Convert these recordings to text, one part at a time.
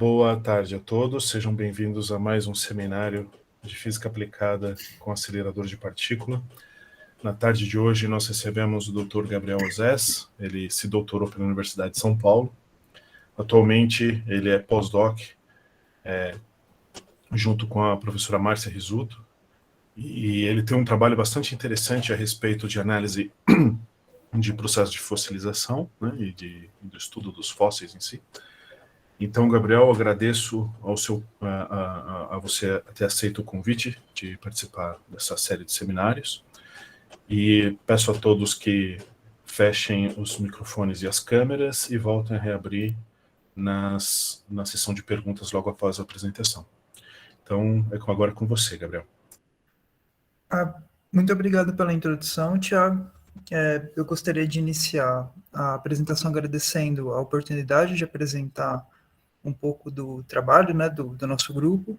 Boa tarde a todos, sejam bem-vindos a mais um seminário de Física Aplicada com acelerador de partícula. Na tarde de hoje nós recebemos o Dr. Gabriel Ozés, ele se doutorou pela Universidade de São Paulo. Atualmente ele é pós-doc, junto com a professora Márcia Rizzuto, e ele tem um trabalho bastante interessante a respeito de análise de processo de fossilização, né, e do estudo dos fósseis em si. Então, Gabriel, agradeço a você ter aceito o convite de participar dessa série de seminários e peço a todos que fechem os microfones e as câmeras e voltem a reabrir na sessão de perguntas logo após a apresentação. Então, agora é com você, Gabriel. Muito obrigado pela introdução, Thiago. Eu gostaria de iniciar a apresentação agradecendo a oportunidade de apresentar um pouco do trabalho, né, do nosso grupo.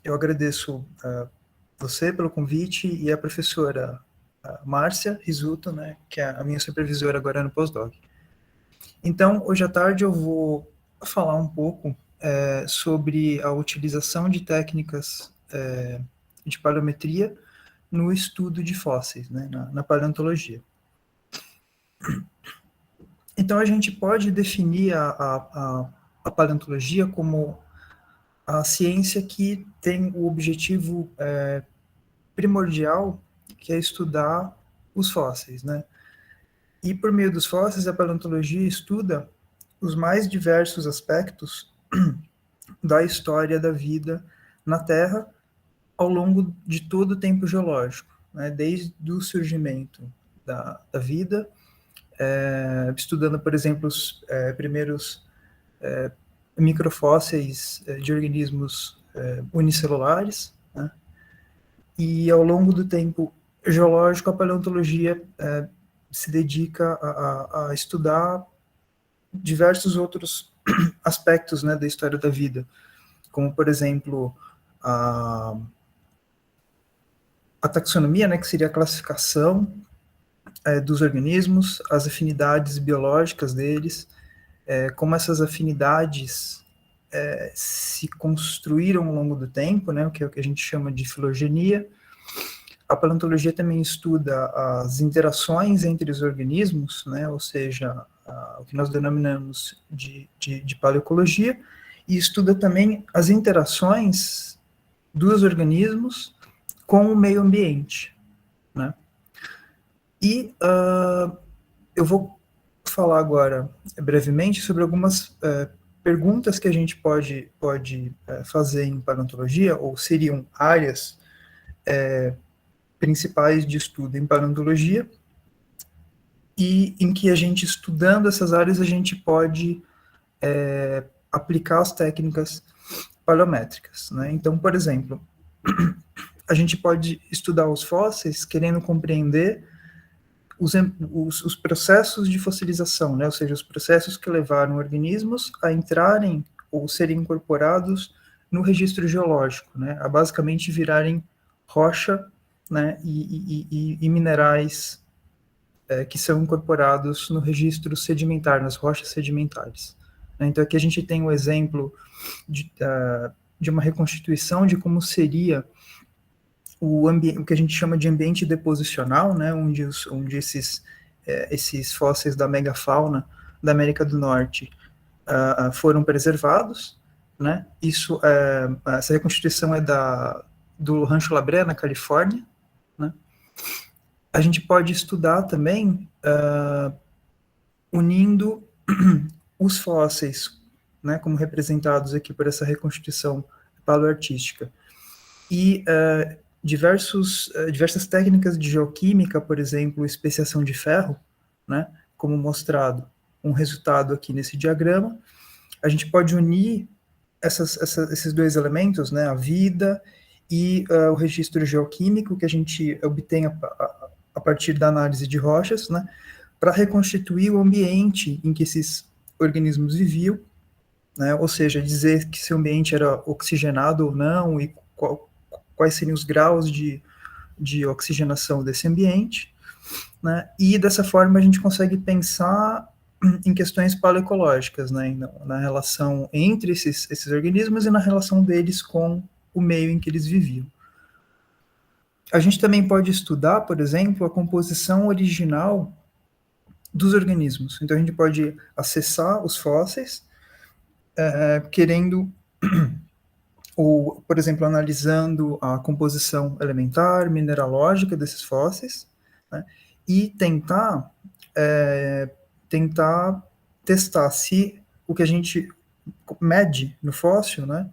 Eu agradeço você pelo convite e a professora Márcia Rizzuto, né, que é a minha supervisora agora no pós-doc. Então, hoje à tarde eu vou falar um pouco sobre a utilização de técnicas de paleometria no estudo de fósseis, né, na paleontologia. Então, a gente pode definir a paleontologia como a ciência que tem o objetivo primordial, que é estudar os fósseis, né? E por meio dos fósseis, a paleontologia estuda os mais diversos aspectos da história da vida na Terra ao longo de todo o tempo geológico, né? Desde o surgimento da vida, estudando, por exemplo, os primeiros microfósseis de organismos unicelulares, né? E ao longo do tempo geológico, a paleontologia se dedica a estudar diversos outros aspectos, né, da história da vida, como, por exemplo, a taxonomia, né, que seria a classificação dos organismos, as afinidades biológicas deles, como essas afinidades se construíram ao longo do tempo, né, o que a gente chama de filogenia. A paleontologia também estuda as interações entre os organismos, né, ou seja, o que nós denominamos de paleoecologia, e estuda também as interações dos organismos com o meio ambiente, né. E eu vou falar agora brevemente sobre algumas perguntas que a gente pode fazer em paleontologia, ou seriam áreas principais de estudo em paleontologia, e em que a gente, estudando essas áreas, a gente pode aplicar as técnicas paleométricas, né? Então, por exemplo, a gente pode estudar os fósseis querendo compreender os processos de fossilização, né? Ou seja, os processos que levaram organismos a entrarem ou serem incorporados no registro geológico, né? A basicamente virarem rocha, né? E minerais que são incorporados no registro sedimentar, nas rochas sedimentares. Então, aqui a gente tem um exemplo de uma reconstituição de como seria o que a gente chama de ambiente deposicional, né, onde esses fósseis da megafauna da América do Norte foram preservados, né. Essa reconstituição é do Rancho La Brea, na Califórnia, né. A gente pode estudar também unindo os fósseis, né, como representados aqui por essa reconstituição paleoartística, e diversas técnicas de geoquímica, por exemplo, especiação de ferro, né, como mostrado um resultado aqui nesse diagrama. A gente pode unir esses dois elementos, né, a vida e o registro geoquímico que a gente obtém a partir da análise de rochas, né, para reconstituir o ambiente em que esses organismos viviam, né, ou seja, dizer que esse ambiente era oxigenado ou não, e quais seriam os graus de oxigenação desse ambiente, né, e dessa forma a gente consegue pensar em questões paleoecológicas, né, na relação entre esses organismos e na relação deles com o meio em que eles viviam. A gente também pode estudar, por exemplo, a composição original dos organismos. Então, a gente pode acessar os fósseis, querendo, ou, por exemplo, analisando a composição elementar, mineralógica desses fósseis, né, e tentar testar se o que a gente mede no fóssil, né,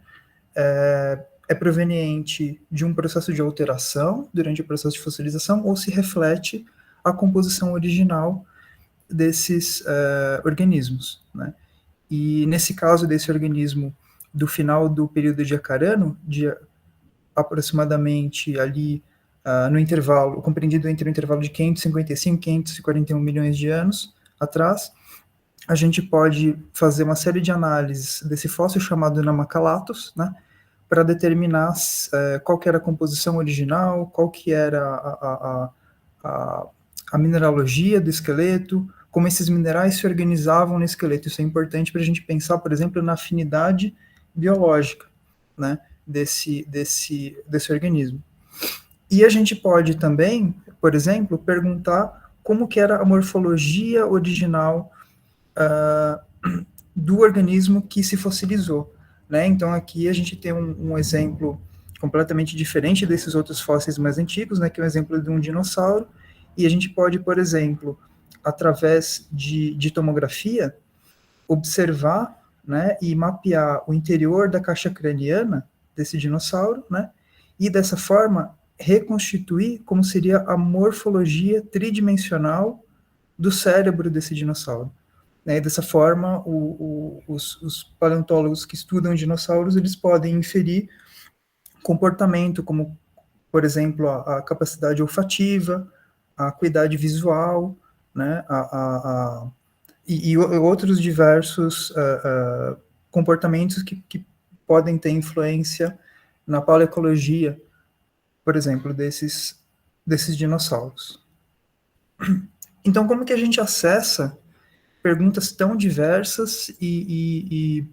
é proveniente de um processo de alteração durante o processo de fossilização ou se reflete a composição original desses organismos, né? E nesse caso desse organismo do final do período de Acarano, de aproximadamente ali no intervalo, compreendido entre o intervalo de 555 e 541 milhões de anos atrás, a gente pode fazer uma série de análises desse fóssil chamado Namacalatos, né, para determinar qual que era a composição original, qual que era a mineralogia do esqueleto, como esses minerais se organizavam no esqueleto. Isso é importante para a gente pensar, por exemplo, na afinidade biológica, né, desse organismo. E a gente pode também, por exemplo, perguntar como que era a morfologia original do organismo que se fossilizou, né? Então aqui a gente tem um exemplo completamente diferente desses outros fósseis mais antigos, né, que é um exemplo de um dinossauro, e a gente pode, por exemplo, através de tomografia, observar, né, e mapear o interior da caixa craniana desse dinossauro, né, e dessa forma reconstituir como seria a morfologia tridimensional do cérebro desse dinossauro. Né, dessa forma, os paleontólogos que estudam dinossauros, eles podem inferir comportamento, como, por exemplo, a capacidade olfativa, a acuidade visual, né, e outros diversos comportamentos que podem ter influência na paleoecologia, por exemplo, desses dinossauros. Então, como que a gente acessa perguntas tão diversas e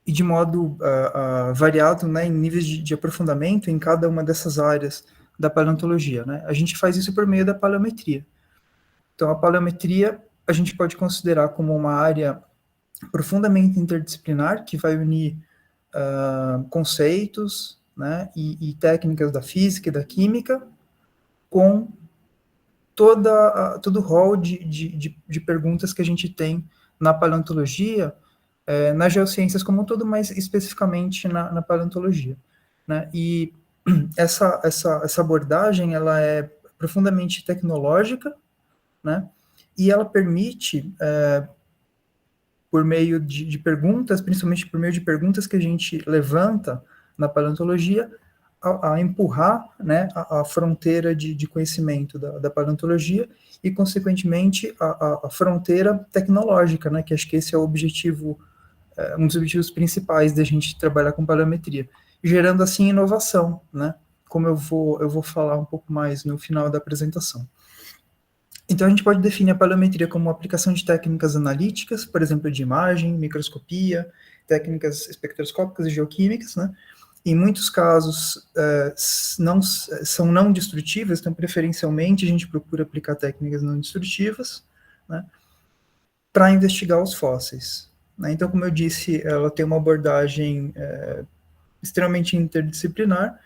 de modo variado, né, em níveis de aprofundamento em cada uma dessas áreas da paleontologia, né? A gente faz isso por meio da paleometria. Então, a paleometria a gente pode considerar como uma área profundamente interdisciplinar que vai unir conceitos, né, e técnicas da física e da química com todo o rol de perguntas que a gente tem na paleontologia, nas geociências como um todo, mas especificamente na paleontologia, né? E essa abordagem, ela é profundamente tecnológica, né? E ela permite, por meio de perguntas, principalmente por meio de perguntas que a gente levanta na paleontologia, a empurrar, né, a fronteira de conhecimento da paleontologia e, consequentemente, a fronteira tecnológica, né, que acho que esse é o objetivo, um dos objetivos principais da gente trabalhar com paleometria, gerando, assim, inovação, né, como eu vou falar um pouco mais no final da apresentação. Então, a gente pode definir a paleometria como uma aplicação de técnicas analíticas, por exemplo, de imagem, microscopia, técnicas espectroscópicas e geoquímicas, né? Em muitos casos, são não destrutivas, então, preferencialmente, a gente procura aplicar técnicas não destrutivas, né, para investigar os fósseis, né? Então, como eu disse, ela tem uma abordagem extremamente interdisciplinar,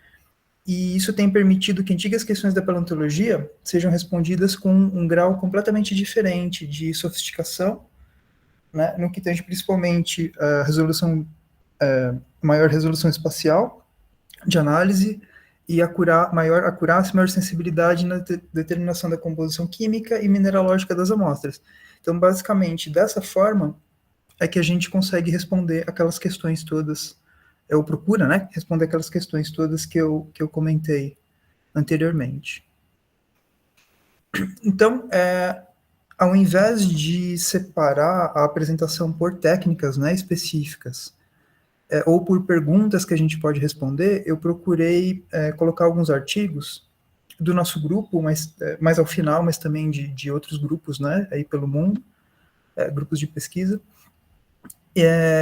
e isso tem permitido que antigas questões da paleontologia sejam respondidas com um grau completamente diferente de sofisticação, né, no que tange principalmente a resolução, maior resolução espacial de análise e maior acurácia e maior sensibilidade na determinação da composição química e mineralógica das amostras. Então, basicamente, dessa forma é que a gente consegue responder aquelas questões todas, ou procura, né, responder aquelas questões todas que eu comentei anteriormente. Então, ao invés de separar a apresentação por técnicas, né, específicas, ou por perguntas que a gente pode responder, eu procurei colocar alguns artigos do nosso grupo, mais ao final, mas também de outros grupos, né, aí pelo mundo, grupos de pesquisa,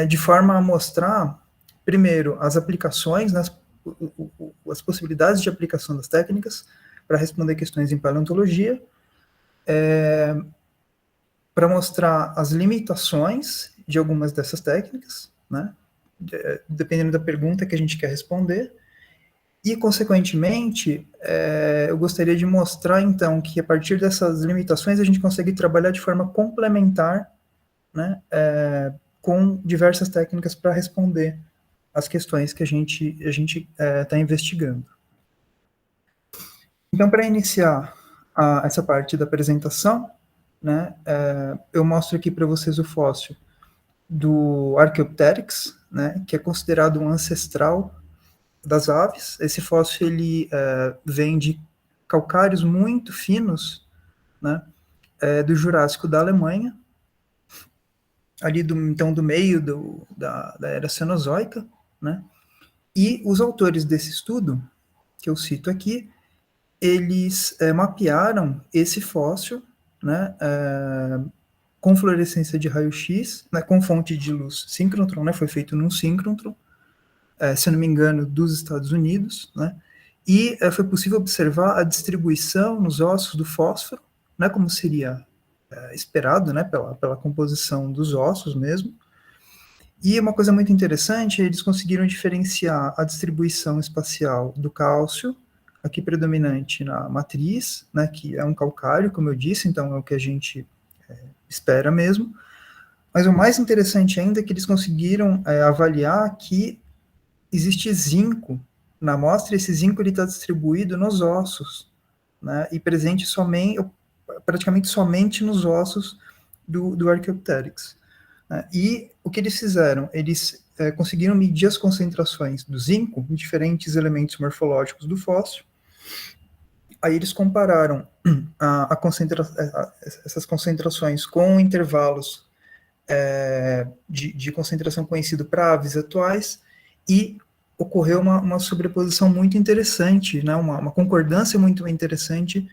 de forma a mostrar, primeiro, as aplicações, né, as possibilidades de aplicação das técnicas para responder questões em paleontologia, para mostrar as limitações de algumas dessas técnicas, né, dependendo da pergunta que a gente quer responder, e, consequentemente, eu gostaria de mostrar, então, que a partir dessas limitações a gente consegue trabalhar de forma complementar, né, com diversas técnicas para responder as questões que a gente está investigando. Então, para iniciar essa parte da apresentação, né, eu mostro aqui para vocês o fóssil do Archaeopteryx, né, que é considerado um ancestral das aves. Esse fóssil ele vem de calcários muito finos, né, do Jurássico da Alemanha, ali então do meio da era Cenozoica, né? E os autores desse estudo, que eu cito aqui, eles mapearam esse fóssil, né, com fluorescência de raio-x, né, com fonte de luz síncrotron, né, foi feito num síncrotron, se eu não me engano, dos Estados Unidos, né, e foi possível observar a distribuição nos ossos do fósforo, né, como seria esperado, né, pela composição dos ossos mesmo. E uma coisa muito interessante, eles conseguiram diferenciar a distribuição espacial do cálcio, aqui predominante na matriz, né, que é um calcário, como eu disse, então é o que a gente espera mesmo. Mas o mais interessante ainda é que eles conseguiram avaliar que existe zinco na amostra, e esse zinco está distribuído nos ossos, né, e presente praticamente somente nos ossos do Archaeopteryx. E o que eles fizeram? Eles conseguiram medir as concentrações do zinco em diferentes elementos morfológicos do fóssil. Aí eles compararam essas concentrações com intervalos de concentração conhecido para aves atuais, e ocorreu uma sobreposição muito interessante, né, uma concordância muito interessante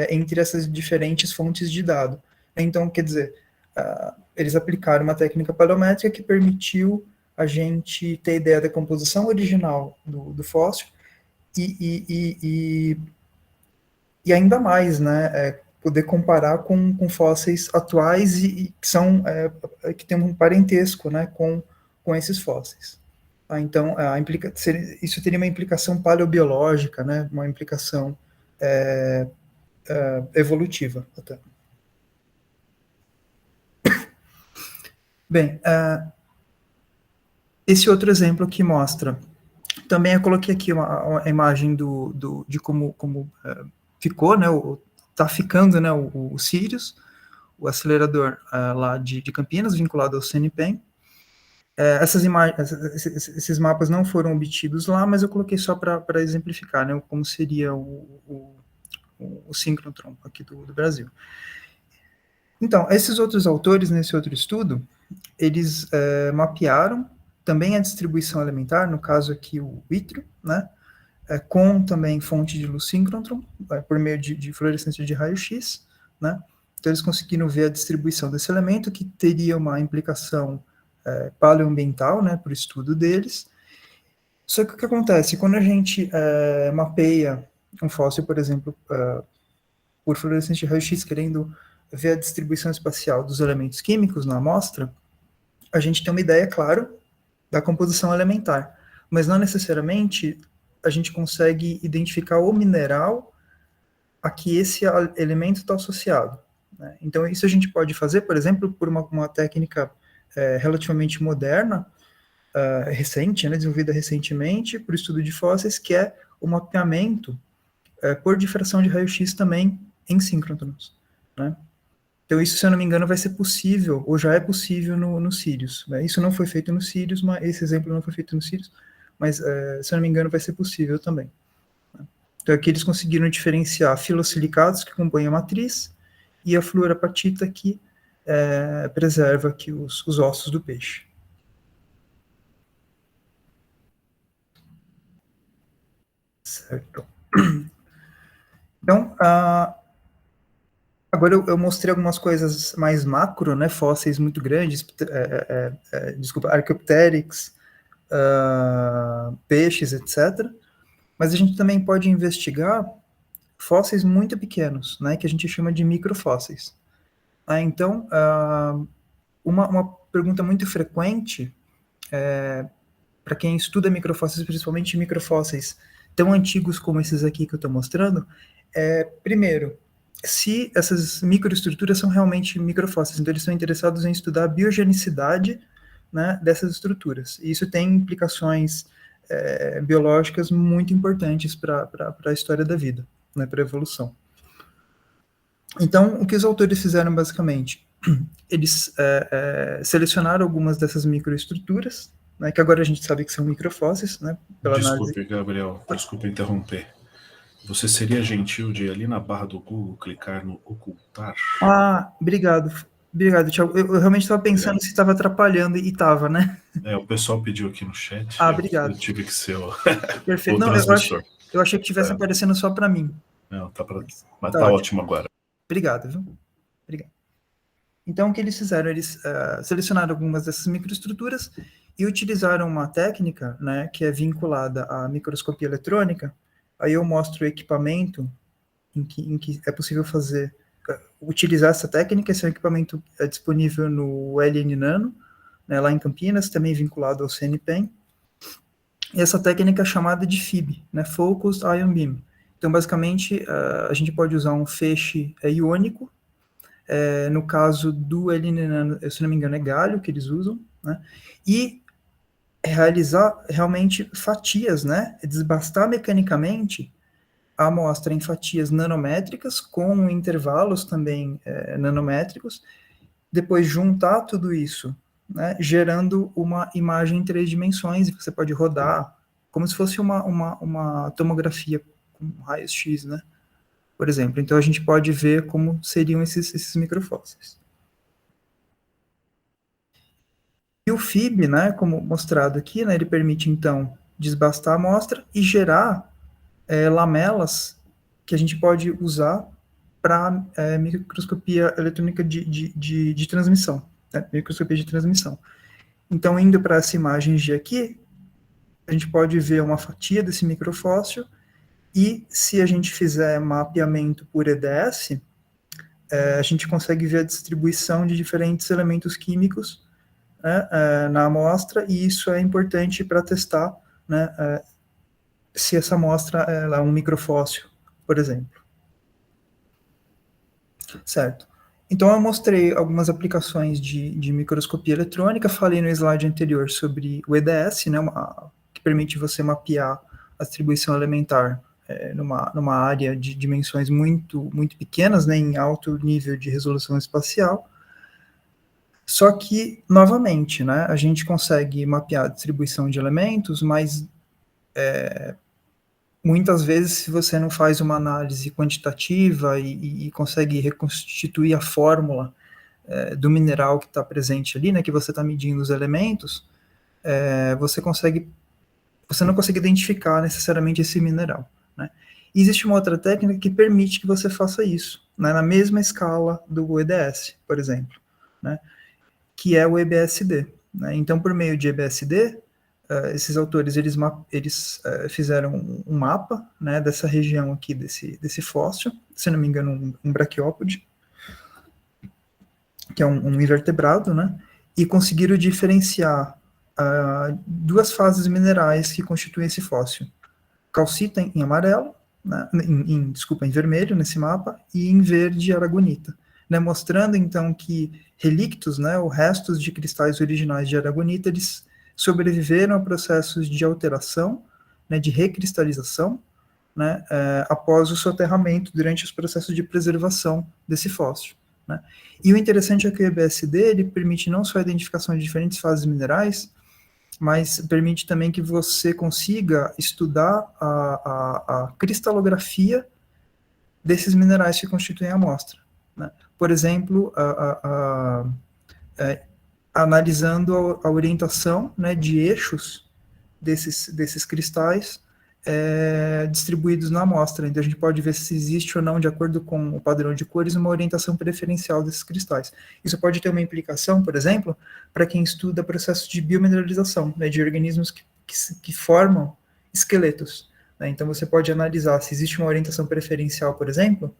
entre essas diferentes fontes de dado. Então, quer dizer, eles aplicaram uma técnica paleométrica que permitiu a gente ter ideia da composição original do fóssil e ainda mais, né, poder comparar com fósseis atuais e que são que têm um parentesco, né, com esses fósseis. Então, isso teria uma implicação paleobiológica, né, uma implicação evolutiva até. Bem, esse outro exemplo que mostra, também eu coloquei aqui uma imagem de como ficou, né, está ficando, né, o Sirius, o acelerador lá de Campinas, vinculado ao CNPEM. Esses mapas não foram obtidos lá, mas eu coloquei só para exemplificar, né, como seria o síncrotron aqui do Brasil. Então, esses outros autores, nesse outro estudo, eles mapearam também a distribuição elementar, no caso aqui o Itrio, né, com também fonte de luz síncrotron, por meio de fluorescência de raio-x, né. Então, eles conseguiram ver a distribuição desse elemento, que teria uma implicação paleoambiental, né, para o estudo deles. Só que o que acontece? Quando a gente mapeia um fóssil, por exemplo, por fluorescência de raio-x, querendo ver a distribuição espacial dos elementos químicos na amostra, a gente tem uma ideia, claro, da composição elementar, mas não necessariamente a gente consegue identificar o mineral a que esse elemento está associado, né? Então, isso a gente pode fazer, por exemplo, por uma técnica relativamente moderna, recente, né, desenvolvida recentemente, para o estudo de fósseis, que é o mapeamento por difração de raio-x também em síncrotrons, né? Então, isso, se eu não me engano, vai ser possível, ou já é possível no Sirius, né? Isso não foi feito no Sirius, mas esse exemplo não foi feito no Sirius, mas, se eu não me engano, vai ser possível também, né? Então, aqui eles conseguiram diferenciar filosilicados que compõem a matriz e a fluorapatita que preserva aqui os ossos do peixe. Certo. Então, Agora eu mostrei algumas coisas mais macro, né, fósseis muito grandes, desculpa, Archaeopteryx, peixes, etc. Mas a gente também pode investigar fósseis muito pequenos, né, que a gente chama de microfósseis. Então, uma pergunta muito frequente para quem estuda microfósseis, principalmente microfósseis tão antigos como esses aqui que eu estou mostrando, primeiro, se essas microestruturas são realmente microfósseis. Então, eles são interessados em estudar a biogenicidade, né, dessas estruturas. E isso tem implicações biológicas muito importantes para a história da vida, né, para a evolução. Então, o que os autores fizeram, basicamente, eles selecionaram algumas dessas microestruturas, né, que agora a gente sabe que são microfósseis, né, pela Desculpe, análise. Gabriel, desculpe interromper. Você seria gentil de ir ali na barra do Google clicar no ocultar? Obrigado. Obrigado, Thiago. Eu realmente estava pensando se estava atrapalhando, e estava, né? O pessoal pediu aqui no chat, Obrigado. eu tive que ser o Perfeito. Não, transmissor. Eu achei que estivesse aparecendo só para mim. Não, mas tá ótimo agora. Obrigado, viu? Obrigado. Então, o que eles fizeram? Eles selecionaram algumas dessas microestruturas e utilizaram uma técnica, né, que é vinculada à microscopia eletrônica. Aí eu mostro o equipamento em que é possível utilizar essa técnica. Esse equipamento é disponível no LN Nano, né, lá em Campinas, também vinculado ao CNPEM. E essa técnica é chamada de FIB, né, Focused Ion Beam. Então, basicamente, a gente pode usar um feixe iônico. No caso do LN Nano, se não me engano, é galho que eles usam, né, e realizar realmente fatias, né, desbastar mecanicamente a amostra em fatias nanométricas, com intervalos também nanométricos, depois juntar tudo isso, né, gerando uma imagem em 3 dimensões, e você pode rodar como se fosse uma tomografia com raios X, né, por exemplo. Então, a gente pode ver como seriam esses microfósseis. E o FIB, né, como mostrado aqui, né, ele permite, então, desbastar a amostra e gerar lamelas que a gente pode usar para microscopia eletrônica de transmissão, né, microscopia de transmissão. Então, indo para essa imagem G aqui, a gente pode ver uma fatia desse microfóssil, e se a gente fizer mapeamento por EDS, a gente consegue ver a distribuição de diferentes elementos químicos, né, na amostra, e isso é importante para testar, né, se essa amostra é um microfóssil, por exemplo. Certo. Então, eu mostrei algumas aplicações de microscopia eletrônica, falei no slide anterior sobre o EDS, né, que permite você mapear a distribuição elementar numa área de dimensões muito, muito pequenas, né, em alto nível de resolução espacial. Só que, novamente, né, a gente consegue mapear a distribuição de elementos, mas muitas vezes, se você não faz uma análise quantitativa e consegue reconstituir a fórmula do mineral que está presente ali, né, que você está medindo os elementos, você não consegue identificar necessariamente esse mineral, né? E existe uma outra técnica que permite que você faça isso, né, na mesma escala do EDS, por exemplo, né, que é o EBSD. Né? Então, por meio de EBSD, esses autores eles fizeram um mapa, né, dessa região aqui, desse fóssil, se não me engano, um braquiópode, que é um invertebrado, né, e conseguiram diferenciar duas fases minerais que constituem esse fóssil. Calcita em amarelo, né, em vermelho nesse mapa, e em verde aragonita, né, mostrando então que relictos, né, ou restos de cristais originais de aragonita, eles sobreviveram a processos de alteração, né, de recristalização, né, após o soterramento durante os processos de preservação desse fóssil. Né. E o interessante é que o EBSD ele permite não só a identificação de diferentes fases minerais, mas permite também que você consiga estudar a cristalografia desses minerais que constituem a amostra. Né. Por exemplo, analisando a orientação, né, de eixos desses cristais distribuídos na amostra. Então, a gente pode ver se existe ou não, de acordo com o padrão de cores, uma orientação preferencial desses cristais. Isso pode ter uma implicação, por exemplo, para quem estuda processos de biomineralização, né, de organismos que formam esqueletos. Né? Então, você pode analisar se existe uma orientação preferencial, por exemplo.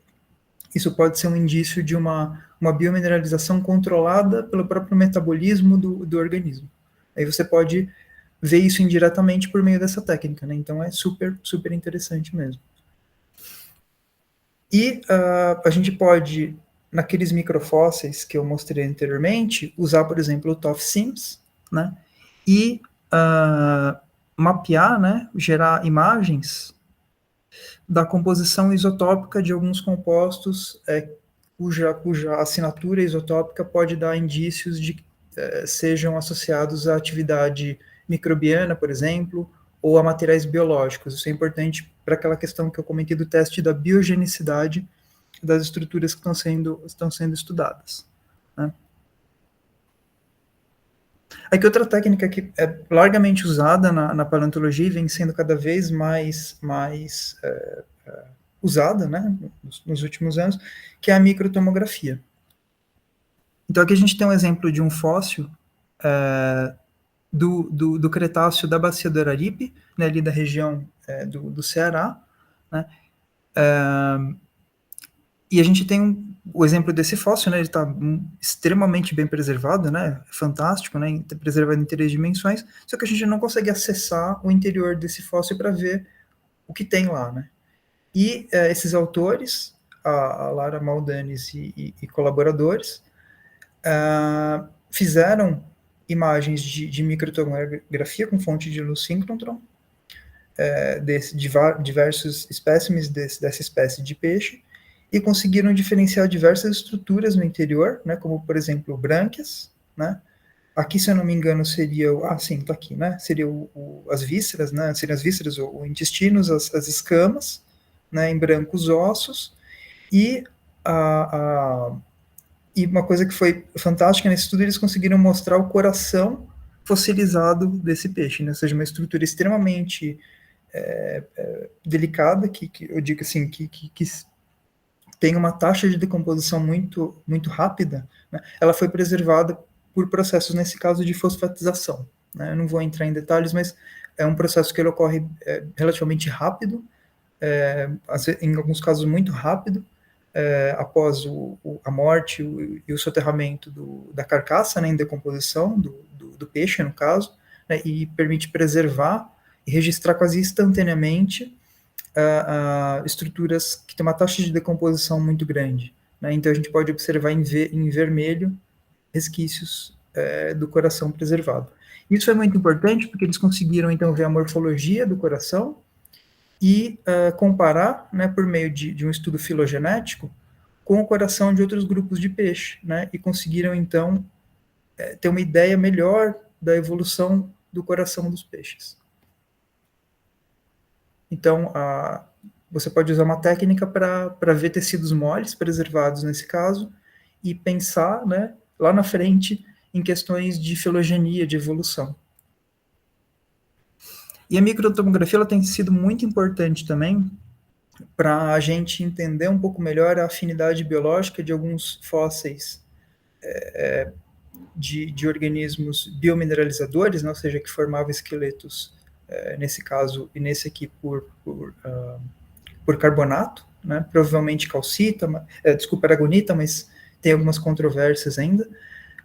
Isso pode ser um indício de uma biomineralização controlada pelo próprio metabolismo do organismo. Aí você pode ver isso indiretamente por meio dessa técnica, né? Então é super, super interessante mesmo. E a gente pode, naqueles microfósseis que eu mostrei anteriormente, usar, por exemplo, o TOF-SIMS, né? E mapear, né? Gerar imagens da composição isotópica de alguns compostos cuja assinatura isotópica pode dar indícios de que sejam associados à atividade microbiana, por exemplo, ou a materiais biológicos. Isso é importante para aquela questão que eu comentei do teste da biogenicidade das estruturas que estão sendo estudadas. Né? Aqui outra técnica que é largamente usada na paleontologia e vem sendo cada vez mais usada, né, nos últimos anos, que é a microtomografia. Então aqui a gente tem um exemplo de um fóssil do Cretáceo da Bacia do Araripe, né, ali da região do Ceará, né, e a gente tem o exemplo desse fóssil, né, ele está extremamente bem preservado, né, fantástico, né, preservado em 3 dimensões, só que a gente não consegue acessar o interior desse fóssil para ver o que tem lá, né. E esses autores, a Lara Maldanis e colaboradores, fizeram imagens de microtomografia com fonte de luz síncrotron, de diversos espécimes dessa espécie de peixe, e conseguiram diferenciar diversas estruturas no interior, né, como, por exemplo, brânquias, né, aqui, se eu não me engano, seria, sim, tá aqui, né, seria as vísceras, né, seriam as vísceras, o intestinos, as escamas, né, em branco os ossos, e uma coisa que foi fantástica nesse estudo, eles conseguiram mostrar o coração fossilizado desse peixe, né, ou seja, uma estrutura extremamente delicada, que eu digo assim, que tem uma taxa de decomposição muito, muito rápida, né, ela foi preservada por processos, nesse caso, de fosfatização. Né, eu não vou entrar em detalhes, mas é um processo que ele ocorre relativamente rápido, em alguns casos muito rápido, após a morte e o soterramento da carcaça, né, em decomposição do peixe, no caso, né, e permite preservar e registrar quase instantaneamente estruturas que têm uma taxa de decomposição muito grande. Né, então a gente pode observar em vermelho resquícios do coração preservado. Isso é muito importante porque eles conseguiram então ver a morfologia do coração e comparar, né, por meio de um estudo filogenético, com o coração de outros grupos de peixe, né, e conseguiram, então, ter uma ideia melhor da evolução do coração dos peixes. Então, você pode usar uma técnica para ver tecidos moles preservados, nesse caso, e pensar, né, lá na frente em questões de filogenia, de evolução. E a microtomografia ela tem sido muito importante também para a gente entender um pouco melhor a afinidade biológica de alguns fósseis de organismos biomineralizadores, né, ou seja, que formavam esqueletos, nesse caso, e nesse aqui por carbonato, né, provavelmente calcita, aragonita, mas tem algumas controvérsias ainda.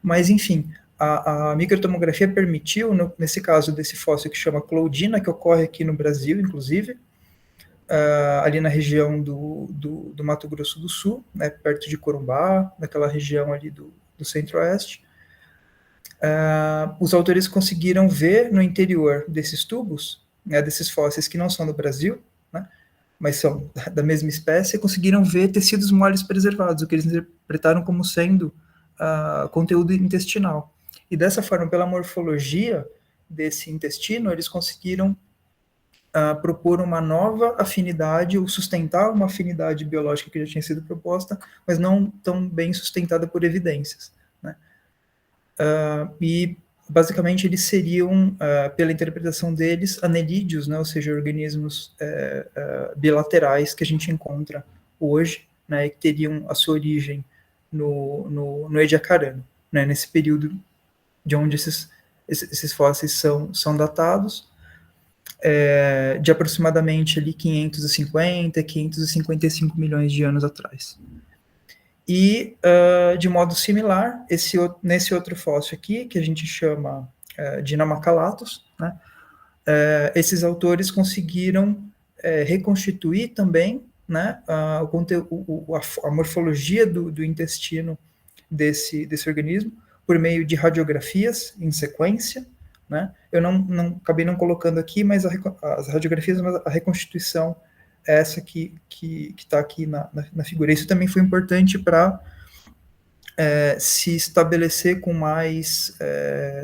Mas, enfim, a microtomografia permitiu, nesse caso desse fóssil que chama Cloudina, que ocorre aqui no Brasil, inclusive, ali na região do Mato Grosso do Sul, né, perto de Corumbá, naquela região ali do centro-oeste. Os autores conseguiram ver no interior desses tubos, né, desses fósseis que não são do Brasil, né, mas são da mesma espécie, conseguiram ver tecidos moles preservados, o que eles interpretaram como sendo conteúdo intestinal. E dessa forma, pela morfologia desse intestino, eles conseguiram propor uma nova afinidade, ou sustentar uma afinidade biológica que já tinha sido proposta, mas não tão bem sustentada por evidências. Né? E basicamente eles seriam, pela interpretação deles, anelídeos, né, ou seja, organismos bilaterais que a gente encontra hoje, né, que teriam a sua origem no Ediacarano, né, nesse período de onde esses fósseis são datados, de aproximadamente ali 550, 555 milhões de anos atrás. E, de modo similar, nesse outro fóssil aqui, que a gente chama de Namacalathus, né, esses autores conseguiram reconstituir também, né, a morfologia do intestino desse organismo por meio de radiografias em sequência, né? Eu acabei não colocando aqui, mas as radiografias, mas a reconstituição é essa que está aqui na figura. Isso também foi importante para se estabelecer com mais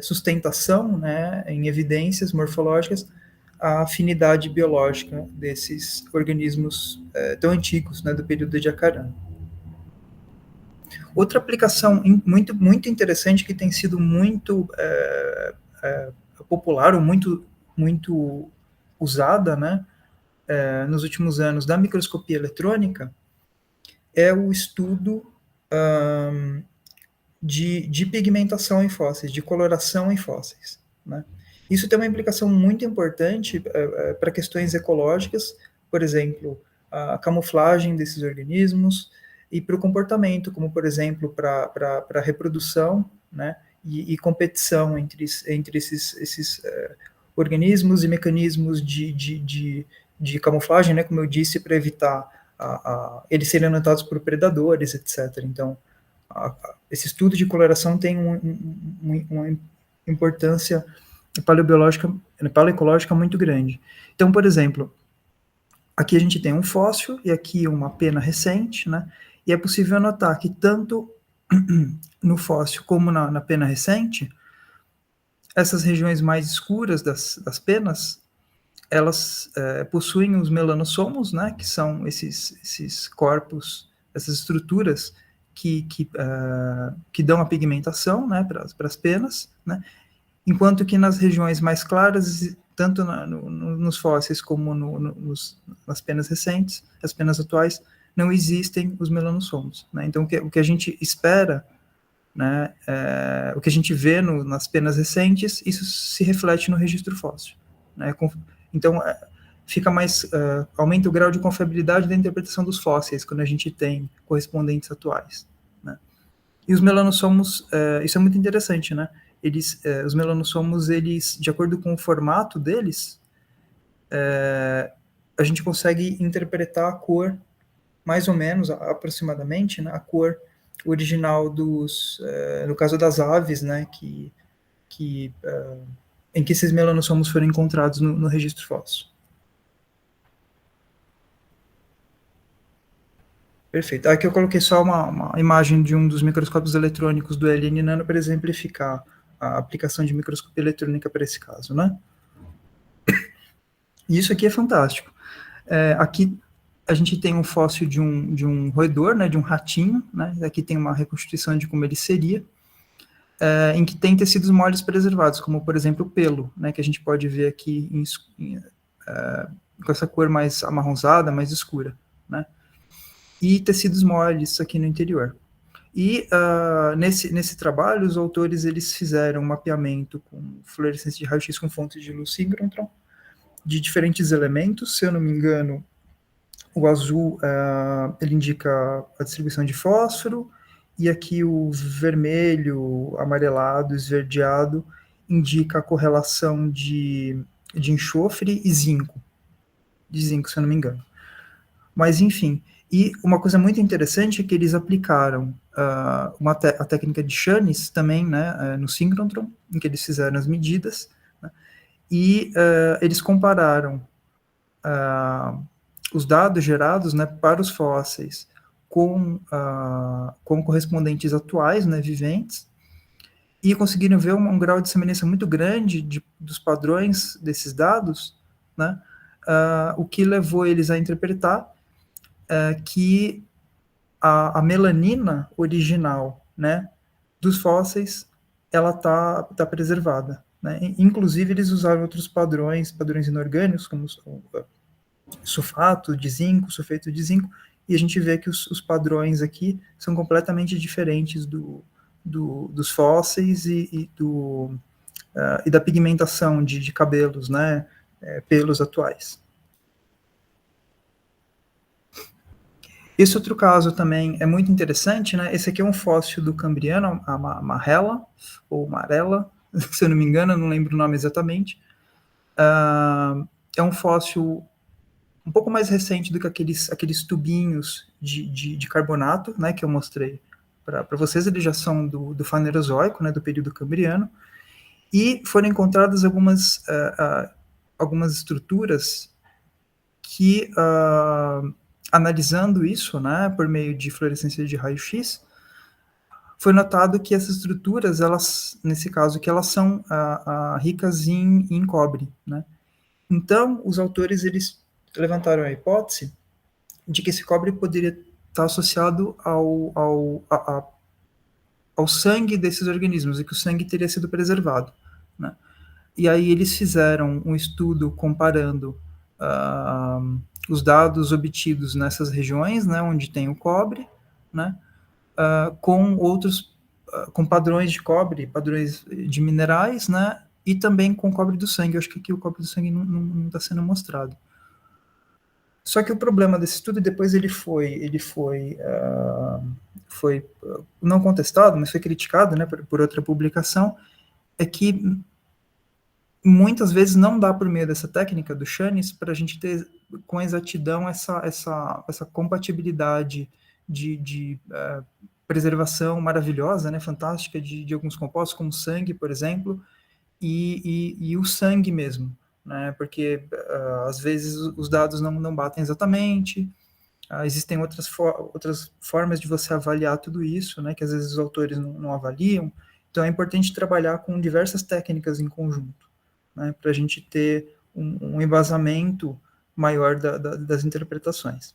sustentação, né, em evidências morfológicas, a afinidade biológica desses organismos tão antigos, né, do período de Ediacarano. Outra aplicação muito, muito interessante que tem sido muito popular ou muito, muito usada, né, nos últimos anos da microscopia eletrônica é o estudo de pigmentação em fósseis, de coloração em fósseis, né? Isso tem uma implicação muito importante para questões ecológicas, por exemplo, a camuflagem desses organismos, e para o comportamento, como, por exemplo, para a reprodução, né, e competição entre esses organismos e mecanismos de camuflagem, né, como eu disse, para evitar eles serem notados por predadores, etc. Então, esse estudo de coloração tem uma importância paleoecológica muito grande. Então, por exemplo, aqui a gente tem um fóssil e aqui uma pena recente, né? E é possível notar que tanto no fóssil como na pena recente, essas regiões mais escuras das penas, elas possuem os melanossomos, né? Que são esses corpos, essas estruturas que dão a pigmentação, né? Para as penas, né? Enquanto que nas regiões mais claras, tanto nos fósseis como nas penas recentes, as penas atuais, não existem os melanossomos, né? Então, o que a gente espera, né, o que a gente vê nas penas recentes, isso se reflete no registro fóssil, né? Então, fica mais, aumenta o grau de confiabilidade da interpretação dos fósseis, quando a gente tem correspondentes atuais, né? E os melanossomos, isso é muito interessante, né? Os melanossomos, eles, de acordo com o formato deles, a gente consegue interpretar a cor, mais ou menos, aproximadamente, né, a cor original no caso das aves, né, em que esses melanossomos foram encontrados no registro fóssil. Perfeito. Aqui eu coloquei só uma imagem de um dos microscópios eletrônicos do LN Nano para exemplificar a aplicação de microscopia eletrônica para esse caso, né? E isso aqui é fantástico. Aqui a gente tem um fóssil de um roedor, né, de um ratinho, né? Aqui tem uma reconstituição de como ele seria, em que tem tecidos moles preservados, como, por exemplo, o pelo, né, que a gente pode ver aqui com essa cor mais amarronzada, mais escura, né? E tecidos moles aqui no interior. E nesse trabalho, os autores eles fizeram um mapeamento com fluorescência de raio-x com fontes de luz síncrotron de diferentes elementos. Se eu não me engano, o azul ele indica a distribuição de fósforo, e aqui o vermelho, amarelado, esverdeado, indica a correlação de enxofre e zinco. De zinco, se eu não me engano. Mas, enfim, e uma coisa muito interessante é que eles aplicaram a técnica de Shannis também, né, no síncrotron, em que eles fizeram as medidas, né, e eles compararam os dados gerados, né, para os fósseis com correspondentes atuais, né, viventes, e conseguiram ver um grau de semelhança muito grande dos padrões desses dados, né, o que levou eles a interpretar que a melanina original, né, dos fósseis ela tá preservada, né? Inclusive, eles usaram outros padrões inorgânicos, como sulfato de zinco, sulfeto de zinco, e a gente vê que os padrões aqui são completamente diferentes dos fósseis e da pigmentação de cabelos, né, pelos atuais. Esse outro caso também é muito interessante, né? Esse aqui é um fóssil do Cambriano, a marrela, ou marela, se eu não me engano, eu não lembro o nome exatamente. É um fóssil um pouco mais recente do que aqueles tubinhos de carbonato, né, que eu mostrei para vocês. Eles já são do Fanerozoico, né, do período Cambriano, e foram encontradas algumas estruturas que, analisando isso, né, por meio de fluorescência de raio-x, foi notado que essas estruturas, elas, nesse caso aqui, elas são ricas em cobre, né? Então, os autores, eles levantaram a hipótese de que esse cobre poderia estar associado ao sangue desses organismos, e que o sangue teria sido preservado, né? E aí eles fizeram um estudo comparando os dados obtidos nessas regiões, né, onde tem o cobre, né, com outros, com padrões de cobre, padrões de minerais, né, e também com o cobre do sangue. Eu acho que aqui o cobre do sangue não está sendo mostrado. Só que o problema desse estudo, depois ele foi não contestado, mas foi criticado, né, por outra publicação, é que muitas vezes não dá por meio dessa técnica do Chanes para a gente ter com exatidão essa compatibilidade de preservação maravilhosa, né, fantástica de alguns compostos, como sangue, por exemplo, e o sangue mesmo, né, porque às vezes os dados não batem exatamente. Existem outras formas de você avaliar tudo isso, né, que às vezes os autores não avaliam. Então é importante trabalhar com diversas técnicas em conjunto, né, para a gente ter um embasamento maior das interpretações.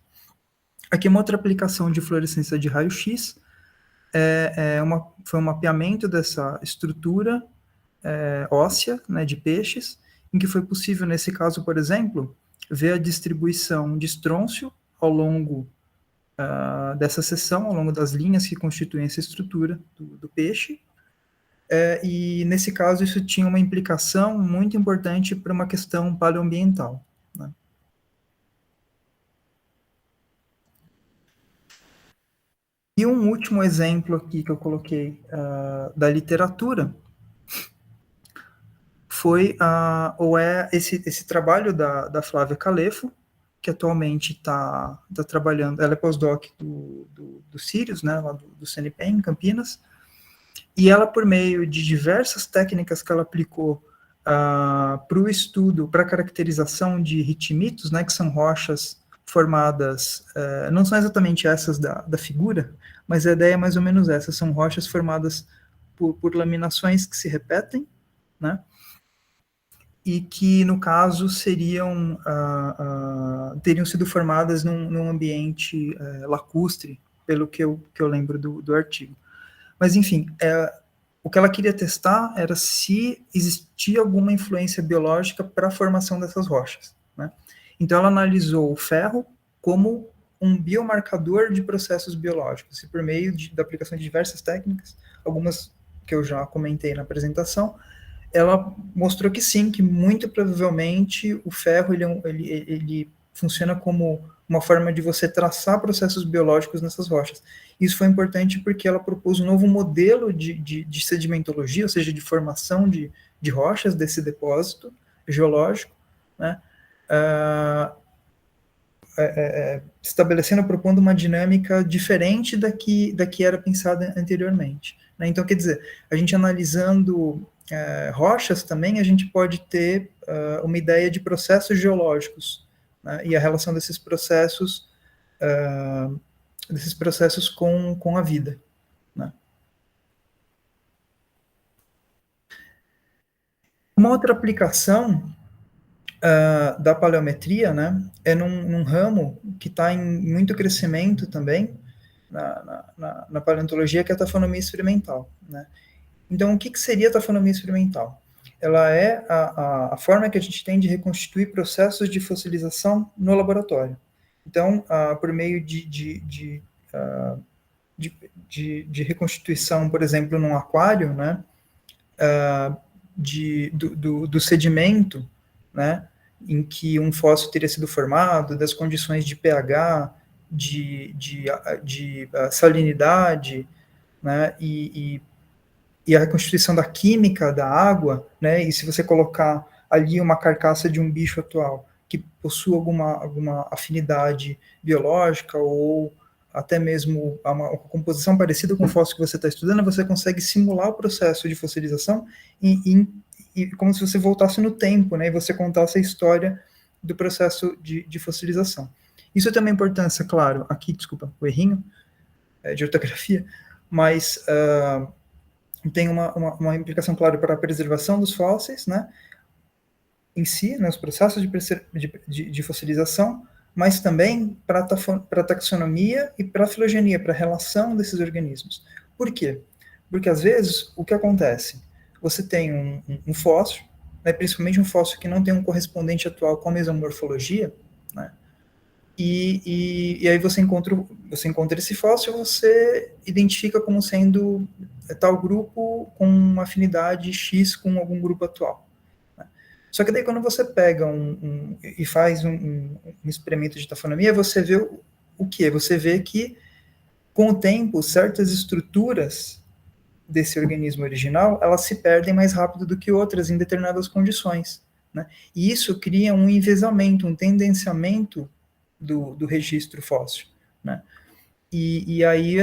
Aqui uma outra aplicação de fluorescência de raio-x foi um mapeamento dessa estrutura óssea, né, de peixes, em que foi possível, nesse caso, por exemplo, ver a distribuição de estrôncio ao longo dessa seção, ao longo das linhas que constituem essa estrutura do peixe. E, nesse caso, isso tinha uma implicação muito importante para uma questão paleoambiental, né? E um último exemplo aqui que eu coloquei da literatura foi esse trabalho da Flávia Calefo, que atualmente está trabalhando, ela é pós-doc do Sirius, né, lá do CNPq, em Campinas, e ela, por meio de diversas técnicas que ela aplicou para o estudo, para a caracterização de ritmitos, né, que são rochas formadas, não são exatamente essas da figura, mas a ideia é mais ou menos essa, são rochas formadas por laminações que se repetem, né, e que, no caso, teriam sido formadas num ambiente lacustre, pelo que eu lembro do artigo. Mas, enfim, o que ela queria testar era se existia alguma influência biológica para a formação dessas rochas, né? Então, ela analisou o ferro como um biomarcador de processos biológicos, e por meio da aplicação de diversas técnicas, algumas que eu já comentei na apresentação, ela mostrou que sim, que muito provavelmente o ferro ele funciona como uma forma de você traçar processos biológicos nessas rochas. Isso foi importante porque ela propôs um novo modelo de sedimentologia, ou seja, de formação de rochas desse depósito geológico, né, estabelecendo, propondo uma dinâmica diferente da que era pensada anteriormente, né? Então, quer dizer, a gente analisando rochas também, a gente pode ter uma ideia de processos geológicos, né, e a relação desses processos com a vida, né. Uma outra aplicação da paleometria, né, é num ramo que está em muito crescimento também na paleontologia, que é a taxonomia experimental, né. Então, o que seria a taxonomia experimental? Ela é a forma que a gente tem de reconstituir processos de fossilização no laboratório. Então, por meio de reconstituição, por exemplo, num aquário, né, do sedimento, né, em que um fóssil teria sido formado, das condições de pH, de salinidade, né, e a reconstituição da química da água, né, e se você colocar ali uma carcaça de um bicho atual que possua alguma afinidade biológica ou até mesmo uma composição parecida com o fóssil que você está estudando, você consegue simular o processo de fossilização como se você voltasse no tempo, né, e você contasse a história do processo de fossilização. Isso tem uma importância, claro, aqui, desculpa, o errinho de ortografia, mas tem uma implicação, claro, para a preservação dos fósseis, né, em si, né, os processos de fossilização, mas também para a taxonomia e para a filogenia, para a relação desses organismos. Por quê? Porque, às vezes, o que acontece? Você tem um fóssil, né, principalmente um fóssil que não tem um correspondente atual com a mesma morfologia, né, e aí você encontra esse fóssil, você identifica como sendo tal grupo com uma afinidade X com algum grupo atual. Só que daí quando você pega e faz um experimento de taxonomia, você vê o quê? Você vê que, com o tempo, certas estruturas desse organismo original, elas se perdem mais rápido do que outras em determinadas condições, né? E isso cria um envezamento, um tendenciamento do registro fóssil, né? E aí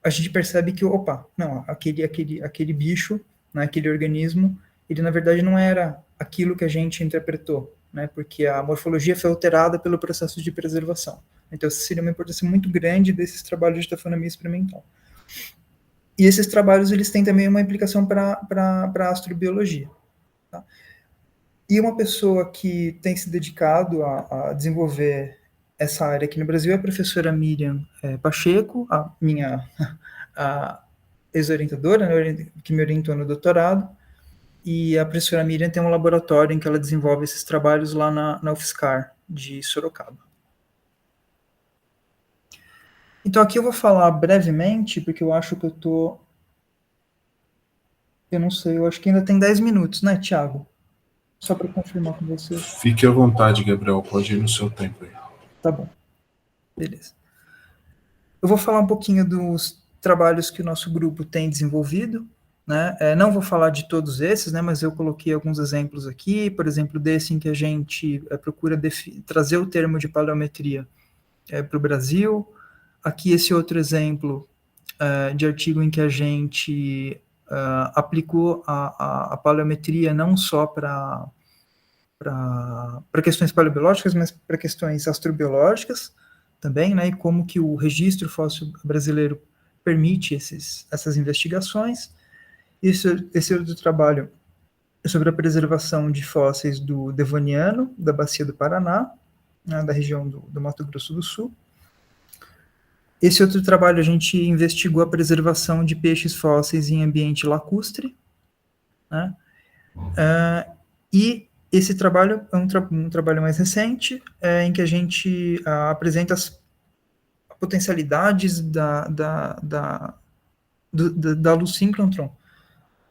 a gente percebe que, opa, não, aquele bicho, né, aquele organismo, ele na verdade não era aquilo que a gente interpretou, né, porque a morfologia foi alterada pelo processo de preservação. Então, essa seria uma importância muito grande desses trabalhos de taxonomia experimental. E esses trabalhos, eles têm também uma implicação para a astrobiologia. Tá? E uma pessoa que tem se dedicado a desenvolver essa área aqui no Brasil é a professora Miriam Pacheco, a minha ex-orientadora, né, que me orientou no doutorado, e a professora Miriam tem um laboratório em que ela desenvolve esses trabalhos lá na UFSCar, de Sorocaba. Então aqui eu vou falar brevemente, porque eu acho que eu não sei, eu acho que ainda tem 10 minutos, né, Thiago? Só para confirmar com você. Fique à vontade, Gabriel, pode ir no seu tempo aí. Tá bom, beleza. Eu vou falar um pouquinho dos trabalhos que o nosso grupo tem desenvolvido, né? Não vou falar de todos esses, né, mas eu coloquei alguns exemplos aqui, por exemplo, desse em que a gente procura trazer o termo de paleometria para o Brasil. Aqui esse outro exemplo de artigo em que a gente aplicou a paleometria não só para questões paleobiológicas, mas para questões astrobiológicas também, né, e como que o registro fóssil brasileiro permite essas investigações. Esse outro trabalho é sobre a preservação de fósseis do Devoniano, da Bacia do Paraná, né, da região do Mato Grosso do Sul. Esse outro trabalho a gente investigou a preservação de peixes fósseis em ambiente lacustre, né, e esse trabalho é um trabalho mais recente, em que a gente apresenta as potencialidades da luz síncrotron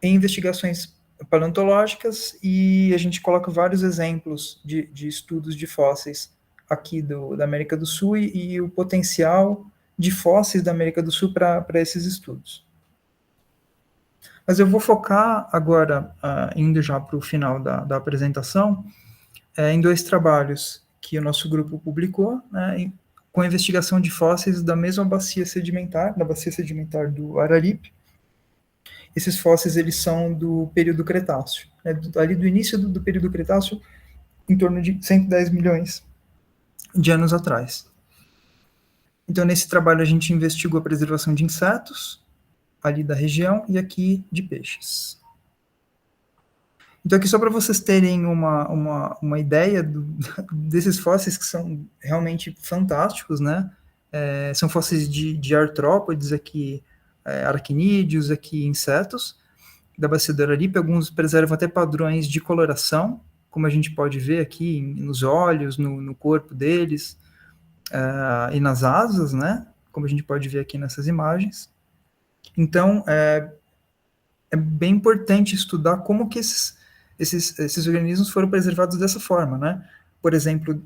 em investigações paleontológicas, e a gente coloca vários exemplos de estudos de fósseis aqui da América do Sul e o potencial de fósseis da América do Sul para esses estudos. Mas eu vou focar agora, indo já para o final da apresentação, em dois trabalhos que o nosso grupo publicou, né, com a investigação de fósseis da mesma bacia sedimentar, da bacia sedimentar do Araripe. Esses fósseis, eles são do período Cretáceo, né, ali do início do período Cretáceo, em torno de 110 milhões de anos atrás. Então, nesse trabalho, a gente investigou a preservação de insetos, ali da região, e aqui de peixes. Então, aqui só para vocês terem uma ideia desses fósseis que são realmente fantásticos, né? São fósseis de artrópodes aqui aracnídeos, aqui insetos da bacia do Araripe. Alguns preservam até padrões de coloração, como a gente pode ver aqui nos olhos, no corpo deles, e nas asas, né? Como a gente pode ver aqui nessas imagens. Então, é bem importante estudar como que esses organismos foram preservados dessa forma, né? Por exemplo,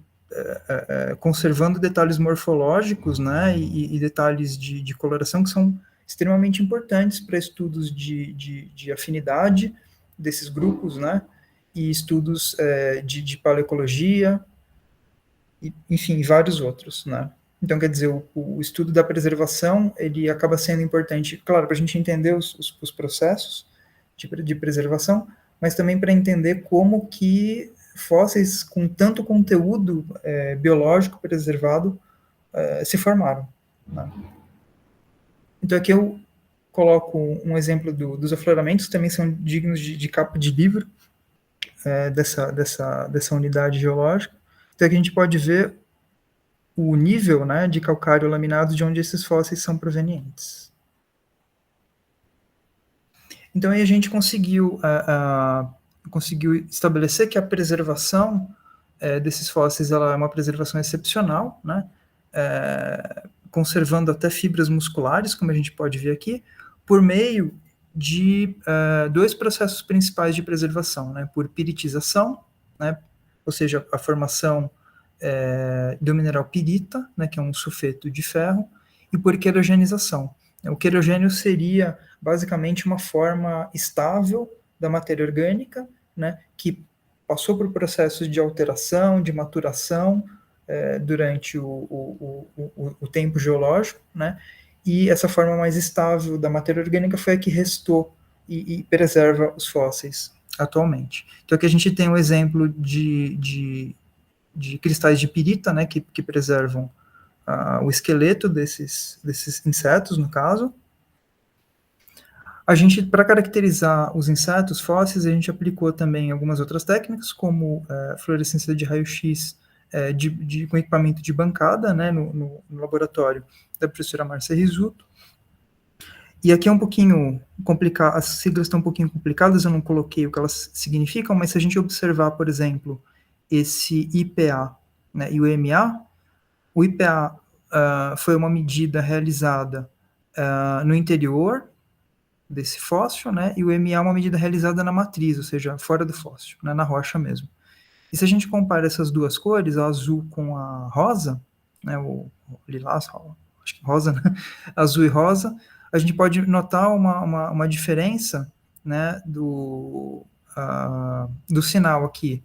conservando detalhes morfológicos, né, e detalhes de coloração que são extremamente importantes para estudos de afinidade desses grupos, né, e estudos de paleoecologia, e, enfim, vários outros, né. Então, quer dizer, o estudo da preservação, ele acaba sendo importante, claro, para a gente entender os processos de preservação, mas também para entender como que fósseis com tanto conteúdo biológico preservado se formaram, né? Então, aqui eu coloco um exemplo dos afloramentos, que também são dignos de capa de livro, dessa unidade geológica. Então, aqui a gente pode ver o nível, né, de calcário laminado de onde esses fósseis são provenientes. Então, aí a gente conseguiu estabelecer que a preservação desses fósseis ela é uma preservação excepcional, né, conservando até fibras musculares, como a gente pode ver aqui, por meio de dois processos principais de preservação, né, por piritização, né, ou seja, a formação do mineral pirita, né, que é um sulfeto de ferro, e por querogenização. O querogênio seria basicamente uma forma estável da matéria orgânica, né, que passou por processos de alteração, de maturação durante o tempo geológico, né, e essa forma mais estável da matéria orgânica foi a que restou e preserva os fósseis atualmente. Então aqui a gente tem um exemplo de cristais de pirita, né, que preservam o esqueleto desses insetos, no caso. A gente, para caracterizar os insetos fósseis, a gente aplicou também algumas outras técnicas, como fluorescência de raio-x com equipamento de bancada, né, no laboratório da professora Márcia Risuto. E aqui é um pouquinho complicado, as siglas estão um pouquinho complicadas, eu não coloquei o que elas significam, mas se a gente observar, por exemplo, esse IPA, né, e o EMA, o IPA foi uma medida realizada no interior desse fóssil, né, e o EMA é uma medida realizada na matriz, ou seja, fora do fóssil, né, na rocha mesmo. E se a gente compara essas duas cores, a azul com a rosa, né, o lilás, acho que rosa, né, azul e rosa, a gente pode notar uma diferença, né, do sinal aqui,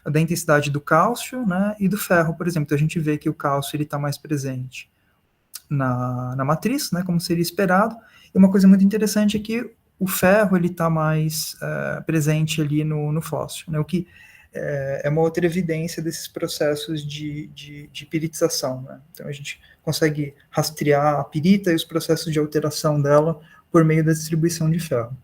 da intensidade do cálcio, né, e do ferro, por exemplo. Então, a gente vê que o cálcio está mais presente na matriz, né, como seria esperado. E uma coisa muito interessante é que o ferro está mais presente ali no fóssil, né, o que é uma outra evidência desses processos de piritização, né. Então, a gente consegue rastrear a pirita e os processos de alteração dela por meio da distribuição de ferro.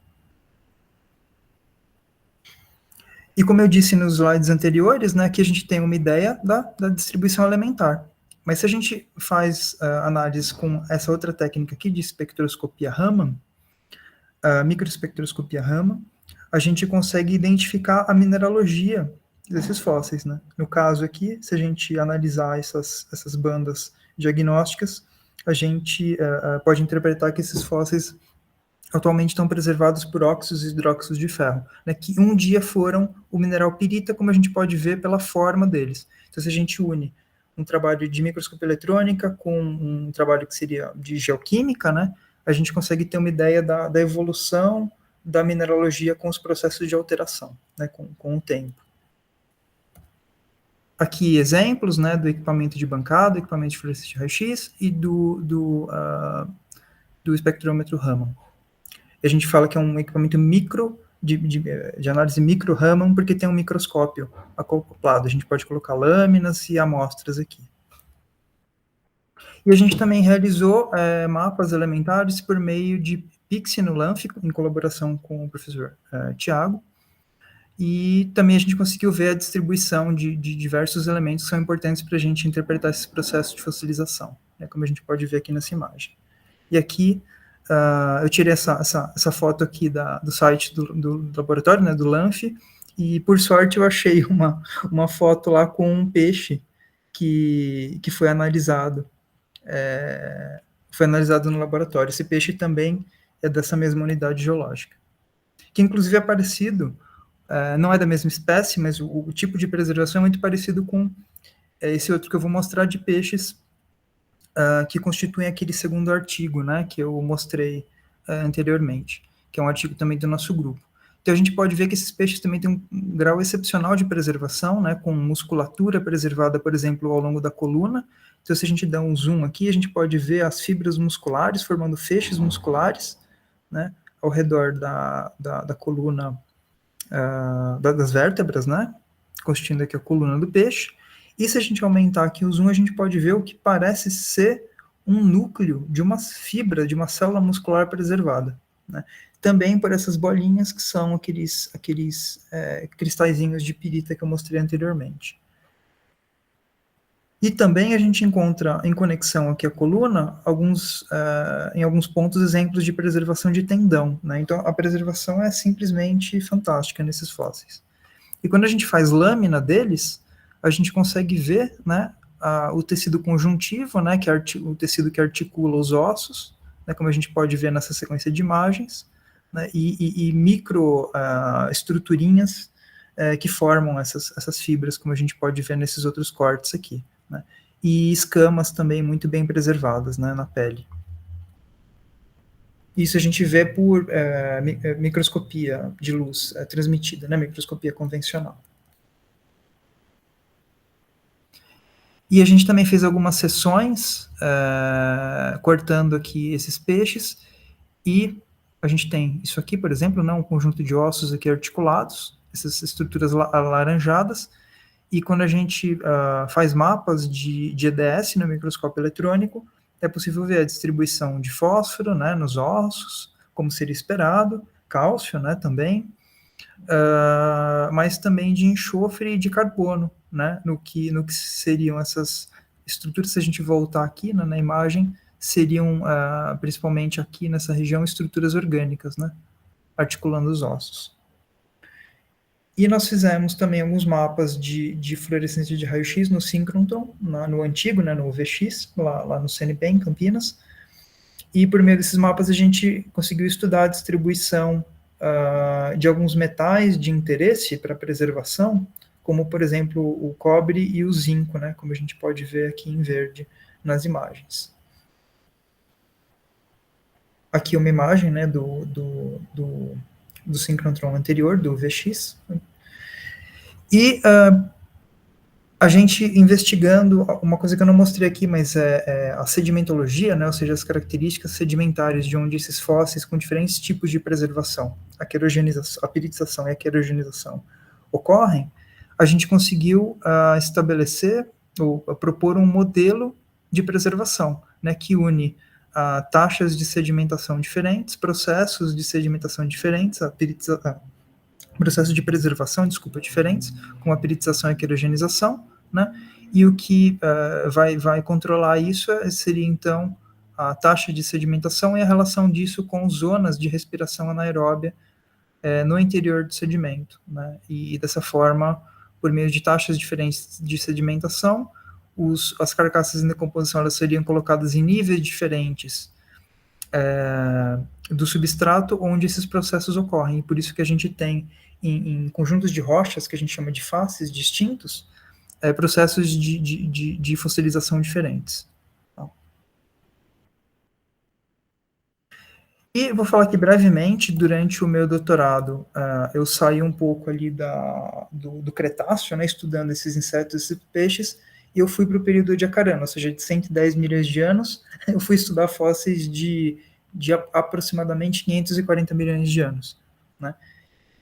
E como eu disse nos slides anteriores, né, aqui a gente tem uma ideia da distribuição elementar. Mas se a gente faz análise com essa outra técnica aqui de espectroscopia Raman, microespectroscopia Raman, a gente consegue identificar a mineralogia desses fósseis, né? No caso aqui, se a gente analisar essas bandas diagnósticas, a gente pode interpretar que esses fósseis atualmente estão preservados por óxidos e hidróxidos de ferro, né, que um dia foram o mineral pirita, como a gente pode ver pela forma deles. Então, se a gente une um trabalho de microscopia eletrônica com um trabalho que seria de geoquímica, né, a gente consegue ter uma ideia da evolução da mineralogia com os processos de alteração, né, com o tempo. Aqui exemplos, né, do equipamento de bancada, equipamento de fluorescência de raio-x e do espectrômetro Raman. A gente fala que é um equipamento micro, de análise micro Raman, porque tem um microscópio acoplado. A gente pode colocar lâminas e amostras aqui. E a gente também realizou mapas elementares por meio de Pixie no LAMF, em colaboração com o professor Tiago. E também a gente conseguiu ver a distribuição de diversos elementos que são importantes para a gente interpretar esse processo de fossilização, né, como a gente pode ver aqui nessa imagem. E aqui eu tirei essa foto aqui do site do laboratório, né, do LANF, e por sorte eu achei uma foto lá com um peixe que foi analisado. Foi analisado no laboratório. Esse peixe também é dessa mesma unidade geológica, que inclusive é parecido, não é da mesma espécie, mas o tipo de preservação é muito parecido com esse outro que eu vou mostrar de peixes que constituem aquele segundo artigo, né, que eu mostrei anteriormente, que é um artigo também do nosso grupo. Então a gente pode ver que esses peixes também têm um grau excepcional de preservação, né, com musculatura preservada, por exemplo, ao longo da coluna. Então se a gente der um zoom aqui, a gente pode ver as fibras musculares formando feixes musculares, né, ao redor da coluna, das vértebras, né, constituindo aqui a coluna do peixe. E se a gente aumentar aqui o zoom, a gente pode ver o que parece ser um núcleo de uma fibra, de uma célula muscular preservada, né? Também por essas bolinhas que são aqueles cristalzinhos de pirita que eu mostrei anteriormente. E também a gente encontra em conexão aqui à coluna, em alguns pontos, exemplos de preservação de tendão, né? Então a preservação é simplesmente fantástica nesses fósseis. E quando a gente faz lâmina deles, a gente consegue ver, né, o tecido conjuntivo, né, que é o tecido que articula os ossos, né, como a gente pode ver nessa sequência de imagens, né, e micro estruturinhas que formam essas fibras, como a gente pode ver nesses outros cortes aqui, né, e escamas também muito bem preservadas, né, na pele. Isso a gente vê por microscopia de luz transmitida, né, microscopia convencional. E a gente também fez algumas sessões cortando aqui esses peixes, e a gente tem isso aqui, por exemplo, né, um conjunto de ossos aqui articulados, essas estruturas alaranjadas, e quando a gente faz mapas de EDS no microscópio eletrônico, é possível ver a distribuição de fósforo, né, nos ossos, como seria esperado, cálcio, né, também, mas também de enxofre e de carbono, né, no que seriam essas estruturas. Se a gente voltar aqui, né, na imagem, seriam, principalmente aqui nessa região, estruturas orgânicas, né, articulando os ossos. E nós fizemos também alguns mapas de fluorescência de raio-x no síncrotron, no antigo, né, no UVX, lá no CNP, em Campinas, e por meio desses mapas a gente conseguiu estudar a distribuição de alguns metais de interesse para preservação, como, por exemplo, o cobre e o zinco, né, como a gente pode ver aqui em verde nas imagens. Aqui uma imagem, né, do síncrotron anterior, do VX. E a gente investigando, uma coisa que eu não mostrei aqui, mas é a sedimentologia, né, ou seja, as características sedimentares de onde esses fósseis com diferentes tipos de preservação, a piritização e a querogenização ocorrem, a gente conseguiu estabelecer ou propor um modelo de preservação, né, que une taxas de sedimentação diferentes, processos de sedimentação diferentes, processos de preservação, diferentes, como a piritização e a querogenização, né, e o que vai controlar isso seria, então, a taxa de sedimentação e a relação disso com zonas de respiração anaeróbia no interior do sedimento, né, e dessa forma, por meio de taxas diferentes de sedimentação, as carcaças em decomposição elas seriam colocadas em níveis diferentes do substrato onde esses processos ocorrem, e por isso que a gente tem em conjuntos de rochas, que a gente chama de faces distintos, processos de fossilização diferentes. E vou falar aqui brevemente, durante o meu doutorado, eu saí um pouco ali do Cretáceo, né, estudando esses insetos, esses peixes, e eu fui para o período de Acarana, ou seja, de 110 milhões de anos, eu fui estudar fósseis de aproximadamente 540 milhões de anos, né?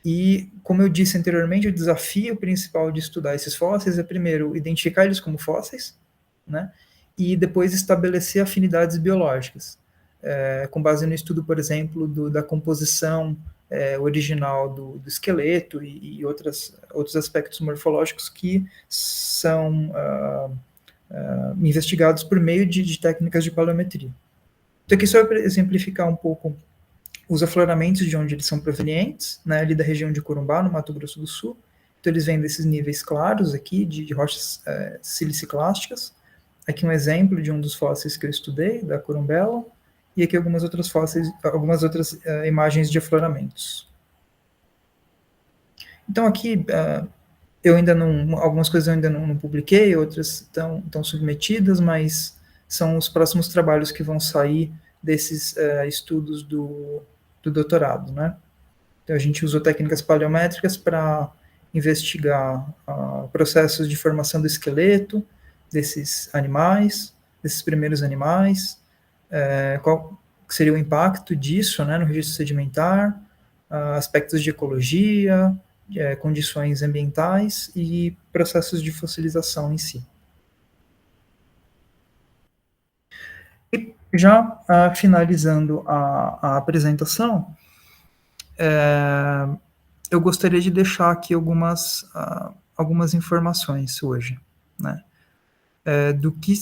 E, como eu disse anteriormente, o desafio principal de estudar esses fósseis é, primeiro, identificar eles como fósseis, né, e depois estabelecer afinidades biológicas, com base no estudo, por exemplo, da composição original do esqueleto e outros aspectos morfológicos que são investigados por meio de técnicas de paleometria. Então, aqui só para exemplificar um pouco os afloramentos de onde eles são provenientes, né, ali da região de Corumbá, no Mato Grosso do Sul. Então, eles vêm desses níveis claros aqui, de rochas siliciclásticas. Aqui um exemplo de um dos fósseis que eu estudei, da Corumbela, e aqui algumas outras imagens de afloramentos. Então, aqui, eu ainda não, algumas coisas eu ainda não publiquei, outras estão submetidas, mas são os próximos trabalhos que vão sair desses estudos do doutorado, né? Então, a gente usou técnicas paleométricas para investigar processos de formação do esqueleto desses animais, desses primeiros animais, qual seria o impacto disso, né, no registro sedimentar, aspectos de ecologia, condições ambientais e processos de fossilização em si. E já finalizando a apresentação, eu gostaria de deixar aqui algumas informações hoje, né? Do que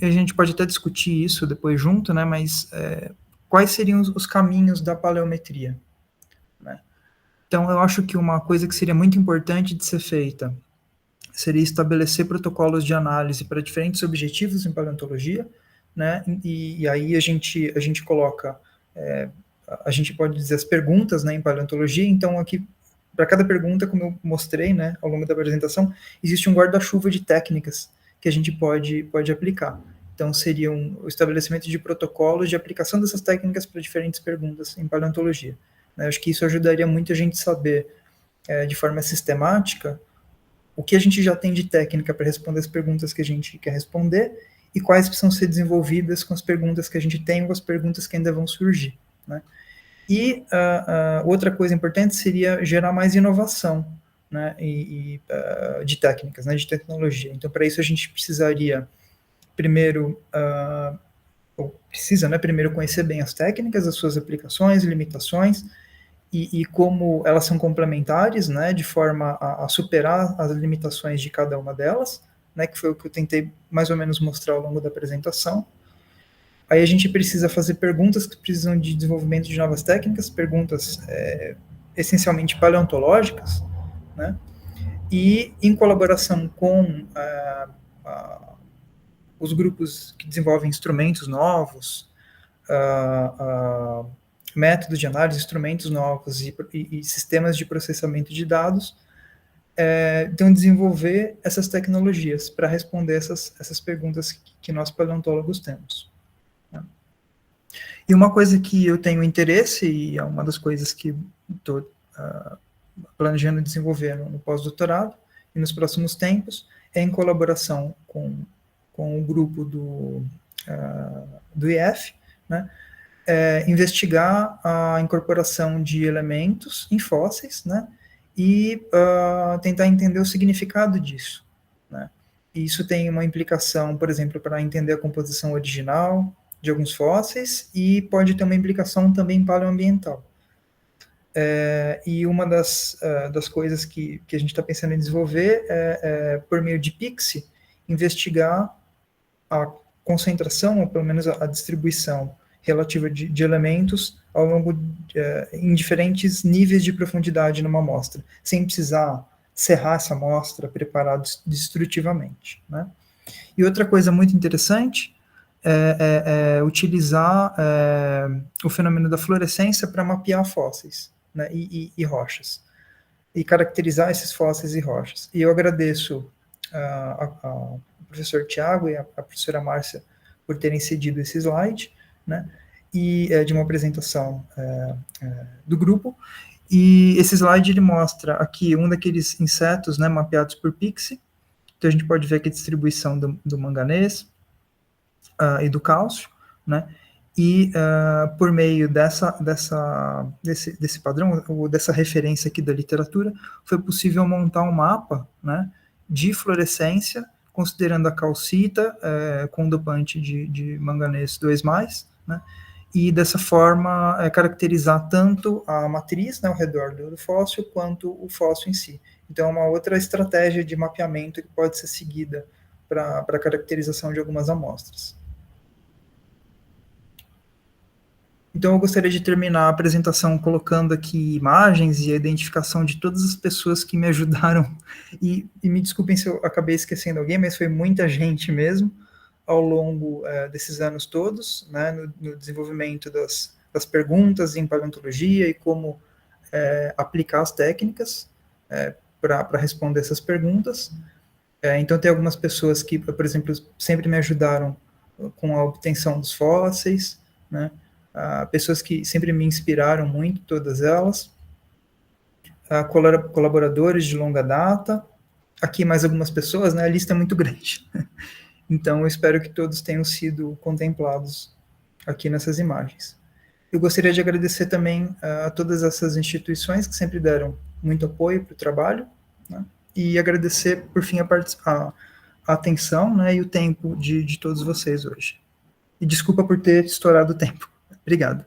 a gente pode até discutir isso depois junto, né? Mas quais seriam os caminhos da paleometria, né? Então, eu acho que uma coisa que seria muito importante de ser feita seria estabelecer protocolos de análise para diferentes objetivos em paleontologia, né? E aí a gente coloca, a gente pode dizer as perguntas, né, em paleontologia. Então, aqui, para cada pergunta, como eu mostrei, né, ao longo da apresentação, existe um guarda-chuva de técnicas que a gente pode aplicar. Então, seria o estabelecimento de protocolos de aplicação dessas técnicas para diferentes perguntas em paleontologia. Né? Acho que isso ajudaria muito a gente saber, de forma sistemática, o que a gente já tem de técnica para responder as perguntas que a gente quer responder e quais precisam ser desenvolvidas com as perguntas que a gente tem ou as perguntas que ainda vão surgir, né? E outra coisa importante seria gerar mais inovação, né, de técnicas, né, de tecnologia. Então, para isso a gente precisaria primeiro, né, primeiro conhecer bem as técnicas, as suas aplicações, limitações, e como elas são complementares, né, de forma a superar as limitações de cada uma delas, né, que foi o que eu tentei mais ou menos mostrar ao longo da apresentação. Aí a gente precisa fazer perguntas que precisam de desenvolvimento de novas técnicas, perguntas essencialmente paleontológicas, né, e em colaboração com os grupos que desenvolvem instrumentos novos, métodos de análise, instrumentos novos e sistemas de processamento de dados, então desenvolver essas tecnologias para responder essas perguntas que nós paleontólogos temos. Né? E uma coisa que eu tenho interesse, e é uma das coisas que estou planejando desenvolver no pós-doutorado e nos próximos tempos, é em colaboração com o grupo do IF, né, investigar a incorporação de elementos em fósseis, né, e tentar entender o significado disso, né. E isso tem uma implicação, por exemplo, para entender a composição original de alguns fósseis e pode ter uma implicação também paleoambiental. E uma das coisas que a gente está pensando em desenvolver por meio de PIXI, investigar a concentração, ou pelo menos a distribuição relativa de elementos ao longo em diferentes níveis de profundidade numa amostra, sem precisar serrar essa amostra, preparar destrutivamente, né? E outra coisa muito interessante é utilizar o fenômeno da fluorescência para mapear fósseis, né, e rochas, e caracterizar esses fósseis e rochas. E eu agradeço ao professor Tiago e a professora Márcia por terem cedido esse slide, né, e de uma apresentação do grupo. E esse slide ele mostra aqui um daqueles insetos, né, mapeados por PIXI. Então a gente pode ver aqui a distribuição do manganês e do cálcio, né? E por meio desse padrão, ou dessa referência aqui da literatura, foi possível montar um mapa, né, de fluorescência, considerando a calcita com dopante de manganês 2+, né, e dessa forma caracterizar tanto a matriz, né, ao redor do fóssil, quanto o fóssil em si. Então, é uma outra estratégia de mapeamento que pode ser seguida para a caracterização de algumas amostras. Então, eu gostaria de terminar a apresentação colocando aqui imagens e a identificação de todas as pessoas que me ajudaram, e me desculpem se eu acabei esquecendo alguém, mas foi muita gente mesmo, ao longo desses anos todos, né, no desenvolvimento das perguntas em paleontologia e como aplicar as técnicas para responder essas perguntas. Então, tem algumas pessoas que, por exemplo, sempre me ajudaram com a obtenção dos fósseis, né, pessoas que sempre me inspiraram muito, todas elas, colaboradores de longa data, aqui mais algumas pessoas, né, a lista é muito grande. Então, eu espero que todos tenham sido contemplados aqui nessas imagens. Eu gostaria de agradecer também a todas essas instituições que sempre deram muito apoio para o trabalho, né, e agradecer, por fim, a atenção, né, e o tempo de todos vocês hoje. E desculpa por ter estourado o tempo. Obrigado.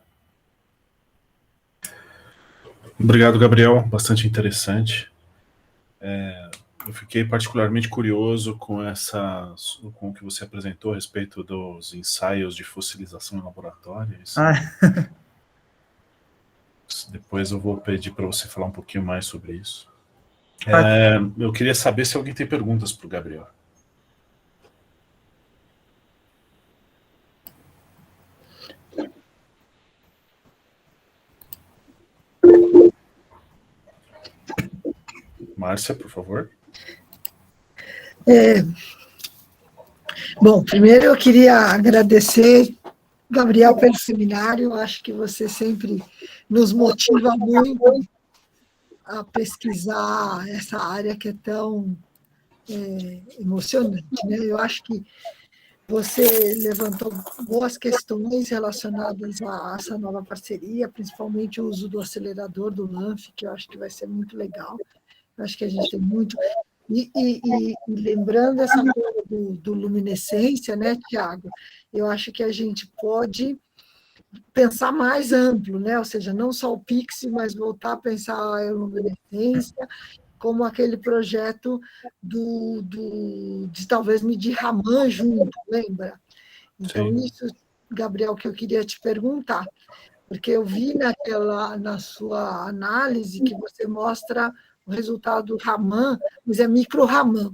Obrigado, Gabriel. Bastante interessante. Eu fiquei particularmente curioso com o que você apresentou a respeito dos ensaios de fossilização em laboratório. Depois eu vou pedir para você falar um pouquinho mais sobre isso. Eu queria saber se alguém tem perguntas para o Gabriel. Márcia, por favor. Bom, primeiro eu queria agradecer, Gabriel, pelo seminário. Acho que você sempre nos motiva muito a pesquisar essa área que é tão emocionante, né? Eu acho que você levantou boas questões relacionadas a essa nova parceria, principalmente o uso do acelerador do LANF, que eu acho que vai ser muito legal. Eu acho que a gente tem muito... E lembrando essa coisa do luminescência, né, Tiago? Eu acho que a gente pode pensar mais amplo, né? Ou seja, não só o Pixie, mas voltar a pensar a luminescência, como aquele projeto de talvez medir Raman junto, lembra? Então, Sim. isso, Gabriel, que eu queria te perguntar, porque eu vi na sua análise que você mostra o resultado do Raman, mas é micro-Raman.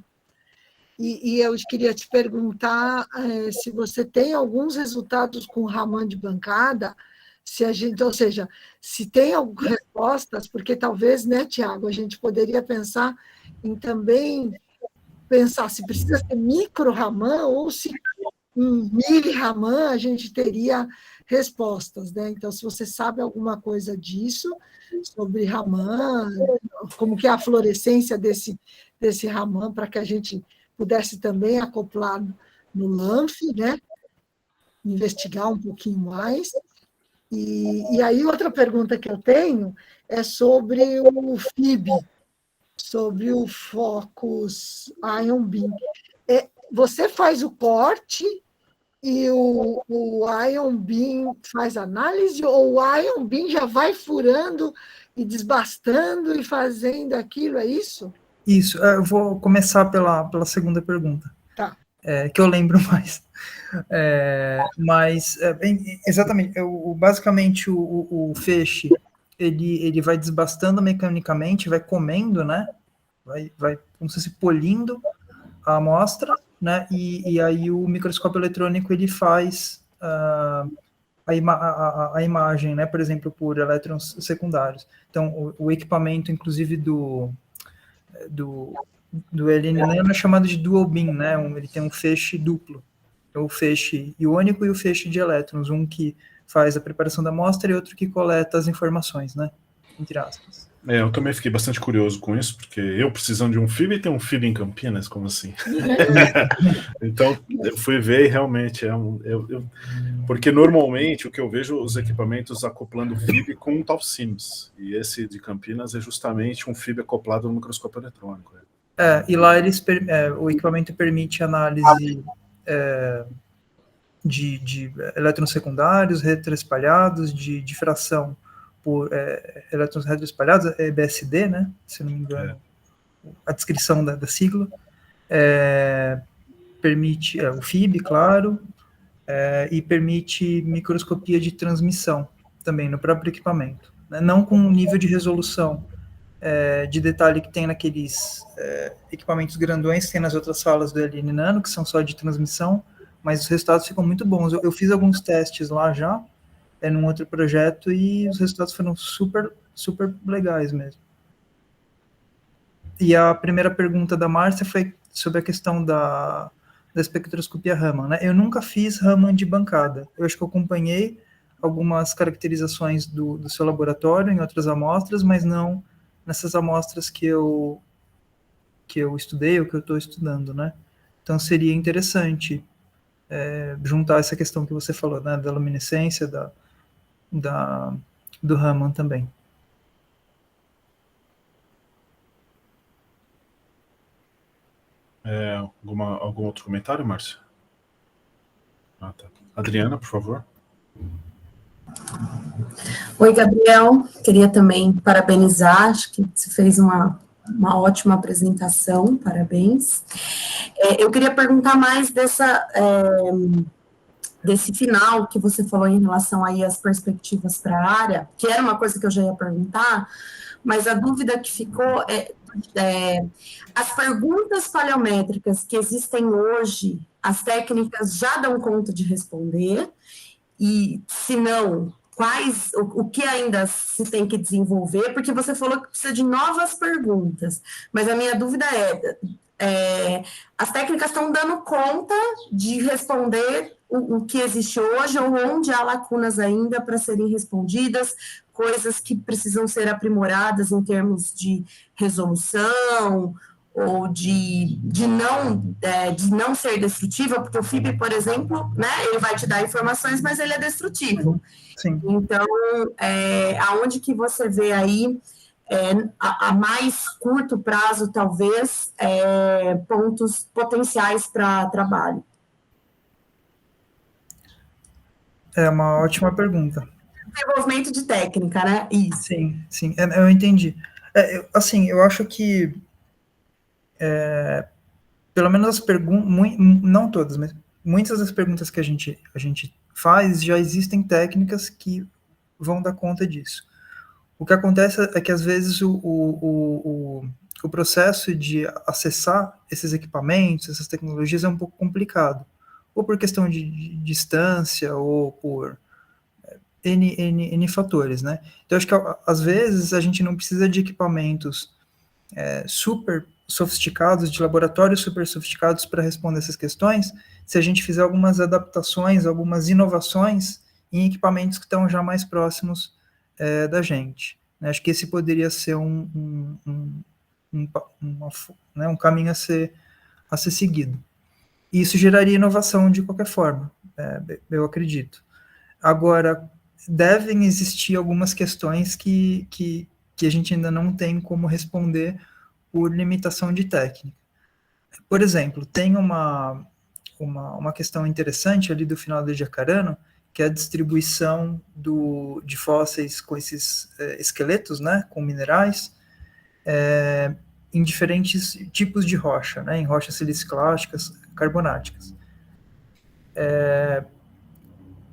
E eu queria te perguntar se você tem alguns resultados com Raman de bancada, se a gente, ou seja, se tem algumas respostas, porque talvez, né, Tiago, a gente poderia pensar em também pensar se precisa ser micro-Raman ou se em mili-Raman a gente teria respostas, né? Então, se você sabe alguma coisa disso, sobre Raman, como que é a fluorescência desse Raman, para que a gente pudesse também acoplar no LANF, né? Investigar um pouquinho mais. E aí, outra pergunta que eu tenho é sobre o FIB, sobre o Focus Ion Beam. Você faz o corte e o Ion Beam faz análise, ou o Ion Beam já vai furando e desbastando e fazendo aquilo, é isso? Isso, eu vou começar pela segunda pergunta, Tá. Que eu lembro mais. Exatamente, basicamente o feixe, ele vai desbastando mecanicamente, vai comendo, né? Vai como se fosse polindo a amostra, né? E aí o microscópio eletrônico ele faz a imagem, né? Por exemplo, por elétrons secundários. Então, o equipamento, inclusive do LNN é chamado de dual beam, né? Ele tem um feixe duplo, o feixe iônico e o feixe de elétrons, um que faz a preparação da amostra e outro que coleta as informações, né? Entre aspas. Eu também fiquei bastante curioso com isso, porque eu precisando de um FIB e tem um FIB em Campinas, como assim? Então, eu fui ver e realmente porque normalmente o que eu vejo os equipamentos acoplando FIB com um TALCIMS, e esse de Campinas é justamente um FIB acoplado no microscópio eletrônico. E lá o equipamento permite análise de elétrons secundários, retroespalhados, de difração por elétrons retroespalhados, BSD, né, se não me engano, a descrição da sigla, permite o FIB, claro, e permite microscopia de transmissão, também no próprio equipamento, né? Não com o nível de resolução de detalhe que tem naqueles equipamentos grandões que tem nas outras salas do LN Nano, que são só de transmissão, mas os resultados ficam muito bons. Eu fiz alguns testes lá já, num outro projeto, e os resultados foram super, super legais mesmo. E a primeira pergunta da Márcia foi sobre a questão da espectroscopia Raman, né? Eu nunca fiz Raman de bancada. Eu acho que eu acompanhei algumas caracterizações do seu laboratório em outras amostras, mas não nessas amostras que eu estudei ou que eu estou estudando, né? Então seria interessante juntar essa questão que você falou, né, da luminescência, do Raman também. Algum outro comentário, Márcio? Ah, tá. Adriana, por favor. Oi, Gabriel. Queria também parabenizar, acho que você fez uma ótima apresentação, parabéns. Eu queria perguntar mais desse final que você falou em relação aí às perspectivas para a área, que era uma coisa que eu já ia perguntar, mas a dúvida que ficou as perguntas paleométricas que existem hoje, as técnicas já dão conta de responder, e se não, o que ainda se tem que desenvolver, porque você falou que precisa de novas perguntas, mas a minha dúvida as técnicas estão dando conta de responder o que existe hoje, ou onde há lacunas ainda para serem respondidas, coisas que precisam ser aprimoradas em termos de resolução, ou de não ser destrutiva, porque o FIB, por exemplo, né, ele vai te dar informações, mas ele é destrutivo. Sim. Então, aonde que você vê aí, a mais curto prazo, talvez, pontos potenciais para trabalho? É uma ótima pergunta. Desenvolvimento de técnica, né? Isso. Sim, eu entendi. Eu acho que pelo menos as perguntas, não todas, mas muitas das perguntas que a gente faz, já existem técnicas que vão dar conta disso. O que acontece é que, às vezes, o processo de acessar esses equipamentos, essas tecnologias, é um pouco complicado. Ou por questão de distância, ou por N fatores, né? Então, acho que, às vezes, a gente não precisa de equipamentos super sofisticados, de laboratórios super sofisticados para responder essas questões, se a gente fizer algumas adaptações, algumas inovações em equipamentos que estão já mais próximos da gente. Acho que esse poderia ser um caminho a ser seguido. E isso geraria inovação de qualquer forma, eu acredito. Agora, devem existir algumas questões que a gente ainda não tem como responder por limitação de técnica. Por exemplo, tem uma questão interessante ali do final do Jacarano, que é a distribuição de fósseis com esses esqueletos, né, com minerais, em diferentes tipos de rocha, né, em rochas siliciclásticas, carbonáticas.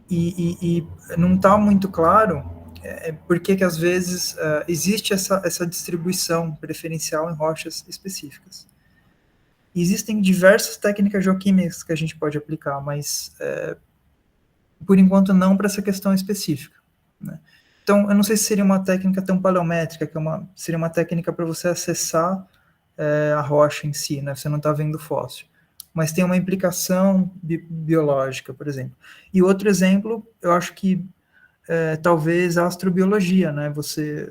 E não está muito claro por que às vezes existe essa distribuição preferencial em rochas específicas. Existem diversas técnicas geoquímicas que a gente pode aplicar, mas por enquanto não para essa questão específica, né? Então, eu não sei se seria uma técnica tão paleométrica, seria uma técnica para você acessar a rocha em si, né? Você não está vendo fóssil, mas tem uma implicação biológica, por exemplo. E outro exemplo, eu acho que talvez a astrobiologia, né? Você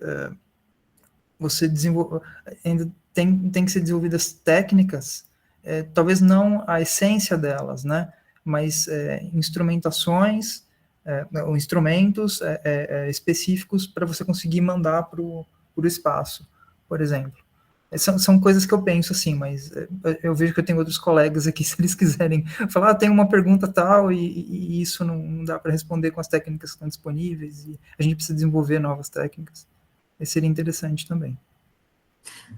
desenvolve, ainda tem que ser desenvolvidas técnicas, talvez não a essência delas, né? Mas instrumentações, ou instrumentos específicos para você conseguir mandar para o espaço, por exemplo. São coisas que eu penso assim, mas eu vejo que eu tenho outros colegas aqui, se eles quiserem falar, tem uma pergunta tal, e isso não dá para responder com as técnicas que estão disponíveis, e a gente precisa desenvolver novas técnicas. Isso seria interessante também.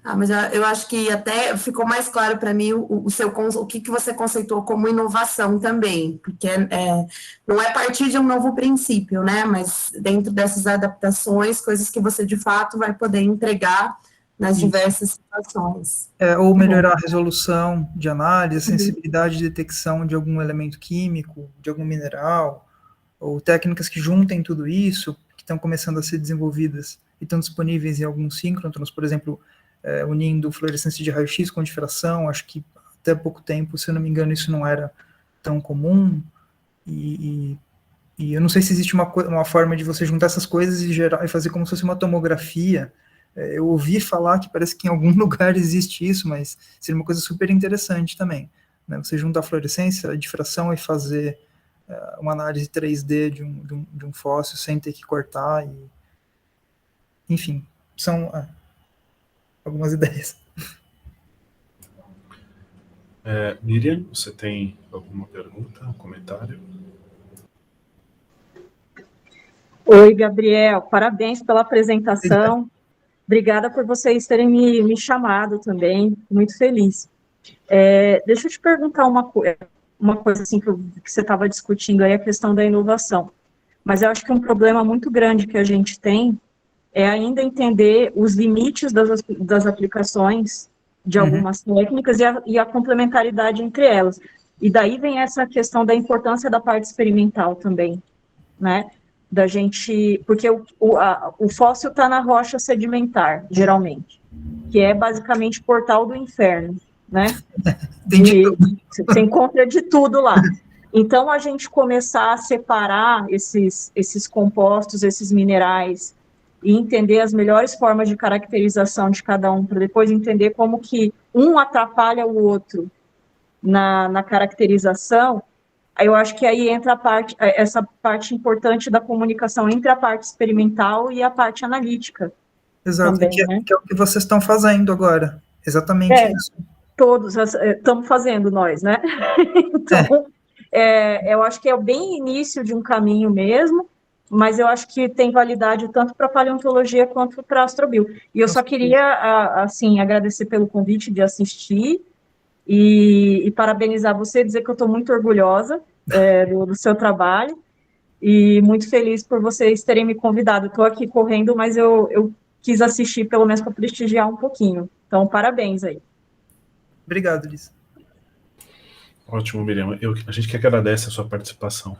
Mas eu acho que até ficou mais claro para mim o que você conceitou como inovação também, porque não é a partir de um novo princípio, né? Mas dentro dessas adaptações, coisas que você de fato vai poder entregar nas diversas situações. Ou melhorar a resolução de análise, a sensibilidade de detecção de algum elemento químico, de algum mineral, ou técnicas que juntem tudo isso, que estão começando a ser desenvolvidas e estão disponíveis em alguns síncrotrons, por exemplo, unindo fluorescência de raio-x com difração. Acho que até pouco tempo, se eu não me engano, isso não era tão comum, e eu não sei se existe uma forma de você juntar essas coisas e fazer como se fosse uma tomografia. Eu ouvi falar que parece que em algum lugar existe isso, mas seria uma coisa super interessante também, né? Você juntar a fluorescência, a difração e fazer uma análise 3D de um fóssil sem ter que cortar, enfim, são algumas ideias. Miriam, você tem alguma pergunta, um comentário? Oi, Gabriel, parabéns pela apresentação. Obrigada por vocês terem me chamado também, muito feliz. Deixa eu te perguntar uma coisa assim, que você estava discutindo aí, a questão da inovação. Mas eu acho que um problema muito grande que a gente tem é ainda entender os limites das aplicações de algumas técnicas e a complementaridade entre elas. E daí vem essa questão da importância da parte experimental também, né? Da gente, porque o fóssil está na rocha sedimentar, geralmente, que é basicamente portal do inferno, né? Você encontra de tudo lá. Então, a gente começar a separar esses compostos, esses minerais, e entender as melhores formas de caracterização de cada um, para depois entender como que um atrapalha o outro na caracterização. Eu acho que aí entra essa parte importante da comunicação entre a parte experimental e a parte analítica. Exato, também, que né? É o que vocês estão fazendo agora, exatamente isso. Todos estamos fazendo, nós, né? Então, eu acho que é bem início de um caminho mesmo, mas eu acho que tem validade tanto para paleontologia quanto para astrobio. E eu só queria, assim, agradecer pelo convite de assistir e parabenizar você, dizer que eu estou muito orgulhosa do seu trabalho e muito feliz por vocês terem me convidado. Estou aqui correndo, mas eu quis assistir pelo menos para prestigiar um pouquinho. Então, parabéns aí. Obrigado, Liz. Ótimo, Miriam. A gente que agradece a sua participação.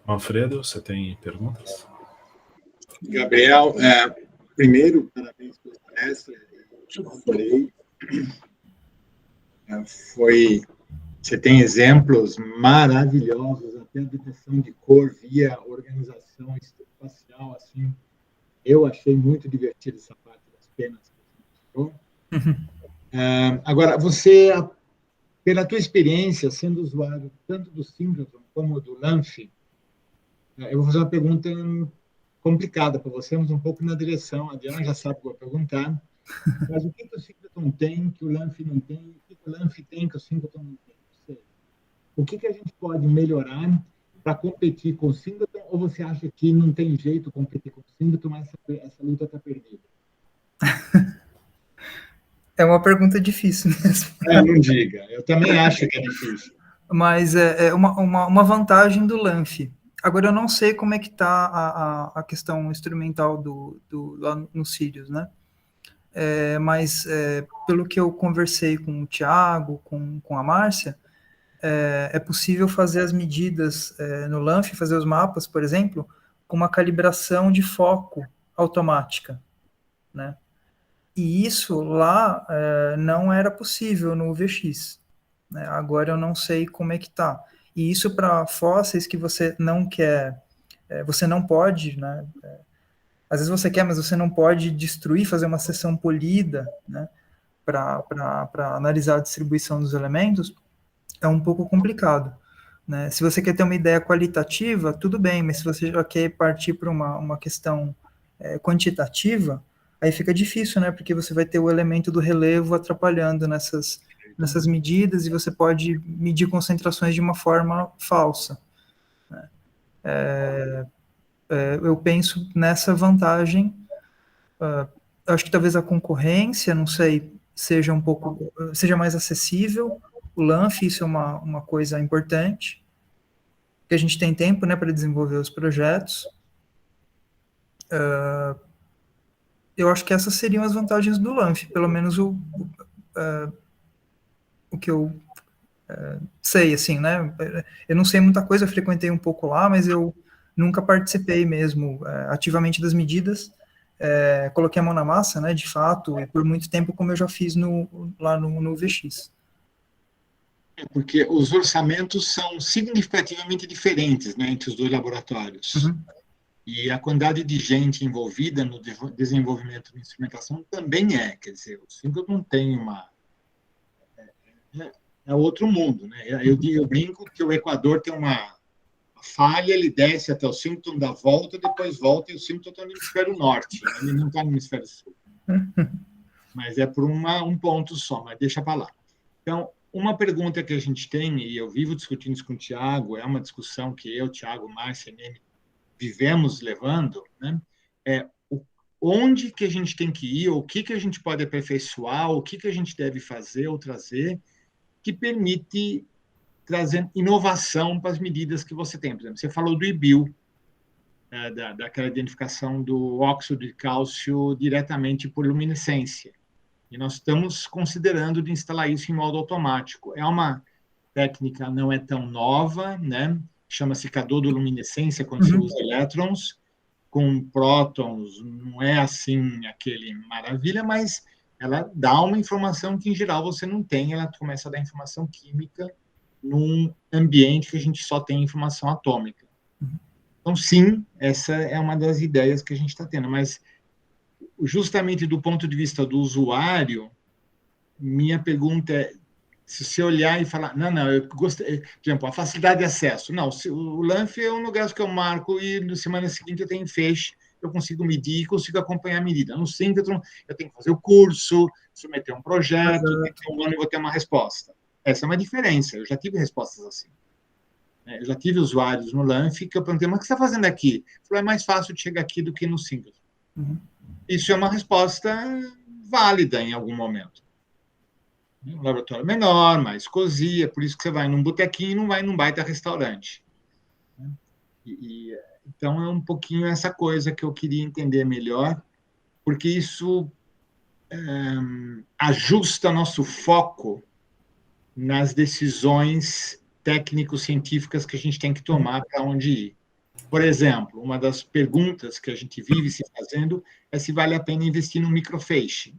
Manfredo, você tem perguntas? Gabriel, primeiro, parabéns pela palestra. Eu adorei. Você tem exemplos maravilhosos, até a detecção de cor via organização espacial, assim. Eu achei muito divertido essa parte das penas que você mostrou. Agora, você, pela tua experiência, sendo usuário tanto do síncrotron como do LAMF, eu vou fazer uma pergunta complicada para você, mas um pouco na direção. A Diana já sabe o que eu vou perguntar. Mas o que o síncrotron tem que o LAMF não tem? O que o LAMF tem que o síncrotron não tem? Ou seja, o que a gente pode melhorar para competir com o síncrotron? Ou você acha que não tem jeito competir com o síncrotron, mas essa luta está perdida? É uma pergunta difícil mesmo. Não diga. Eu também acho que é difícil. Mas é uma vantagem do LAMF. Agora, eu não sei como é que está a questão instrumental lá no Sirius, né? Mas, pelo que eu conversei com o Thiago, com a Márcia, é possível fazer as medidas no LAMF, fazer os mapas, por exemplo, com uma calibração de foco automática, né? E isso lá não era possível no UVX, né? Agora eu não sei como é que está. E isso para fósseis que você não quer, você não pode, né? Às vezes você quer, mas você não pode destruir, fazer uma seção polida, né? Para analisar a distribuição dos elementos, é um pouco complicado, né? Se você quer ter uma ideia qualitativa, tudo bem, mas se você já quer partir para uma questão quantitativa, aí fica difícil, né? Porque você vai ter o elemento do relevo atrapalhando nessas medidas e você pode medir concentrações de uma forma falsa, né? Eu penso nessa vantagem eu acho que talvez a concorrência, não sei, seja mais acessível. O LANF, isso é uma coisa importante, que a gente tem tempo, né, para desenvolver os projetos. Eu acho que essas seriam as vantagens do LANF, pelo menos o que eu sei, assim, né? Eu não sei muita coisa, eu frequentei um pouco lá, mas eu nunca participei mesmo ativamente das medidas. Coloquei a mão na massa, né, de fato, e por muito tempo, como eu já fiz lá no VX. Porque os orçamentos são significativamente diferentes, né, entre os dois laboratórios. Uhum. E a quantidade de gente envolvida no desenvolvimento de instrumentação também quer dizer, o síncrotron tem é outro mundo, né? Eu brinco que o Equador tem uma falha, ele desce até o síncrotron, dá volta, depois volta, e o síncrotron está no hemisfério norte, ele não está no hemisfério sul. Mas é por um ponto só, mas deixa para lá. Então, uma pergunta que a gente tem, e eu vivo discutindo isso com o Tiago, é uma discussão que eu, Tiago, Márcia, Neme, vivemos levando, né? Onde que a gente tem que ir, o que a gente pode aperfeiçoar, o que a gente deve fazer ou trazer, que permite trazer inovação para as medidas que você tem. Por exemplo, você falou do IBIL, daquela identificação do óxido de cálcio diretamente por luminescência. E nós estamos considerando de instalar isso em modo automático. É uma técnica, não é tão nova, né? Chama-se cadodoluminescência, quando você usa elétrons, com prótons, não é assim aquele maravilha, mas ela dá uma informação que, em geral, você não tem, ela começa a dar informação química num ambiente que a gente só tem informação atômica. Então, sim, essa é uma das ideias que a gente está tendo, mas justamente do ponto de vista do usuário, minha pergunta é, se você olhar e falar, não, eu gostei, por exemplo, a facilidade de acesso. Não, o LANF é um lugar que eu marco e na semana seguinte eu tenho feixe, eu consigo medir e consigo acompanhar a medida. No síncrotron, eu tenho que fazer o curso, submeter um projeto, daqui a um ano eu vou ter uma resposta. Essa é uma diferença, eu já tive respostas assim. Eu já tive usuários no LANF que eu perguntei, mas o que você está fazendo aqui? Eu falei, é mais fácil de chegar aqui do que no síncrotron. Isso é uma resposta válida em algum momento. Um laboratório menor, mais cosia, por isso que você vai num botequinho e não vai num baita restaurante. Então, é um pouquinho essa coisa que eu queria entender melhor, porque isso ajusta nosso foco nas decisões técnico-científicas que a gente tem que tomar para onde ir. Por exemplo, uma das perguntas que a gente vive se fazendo é se vale a pena investir no microfeixe.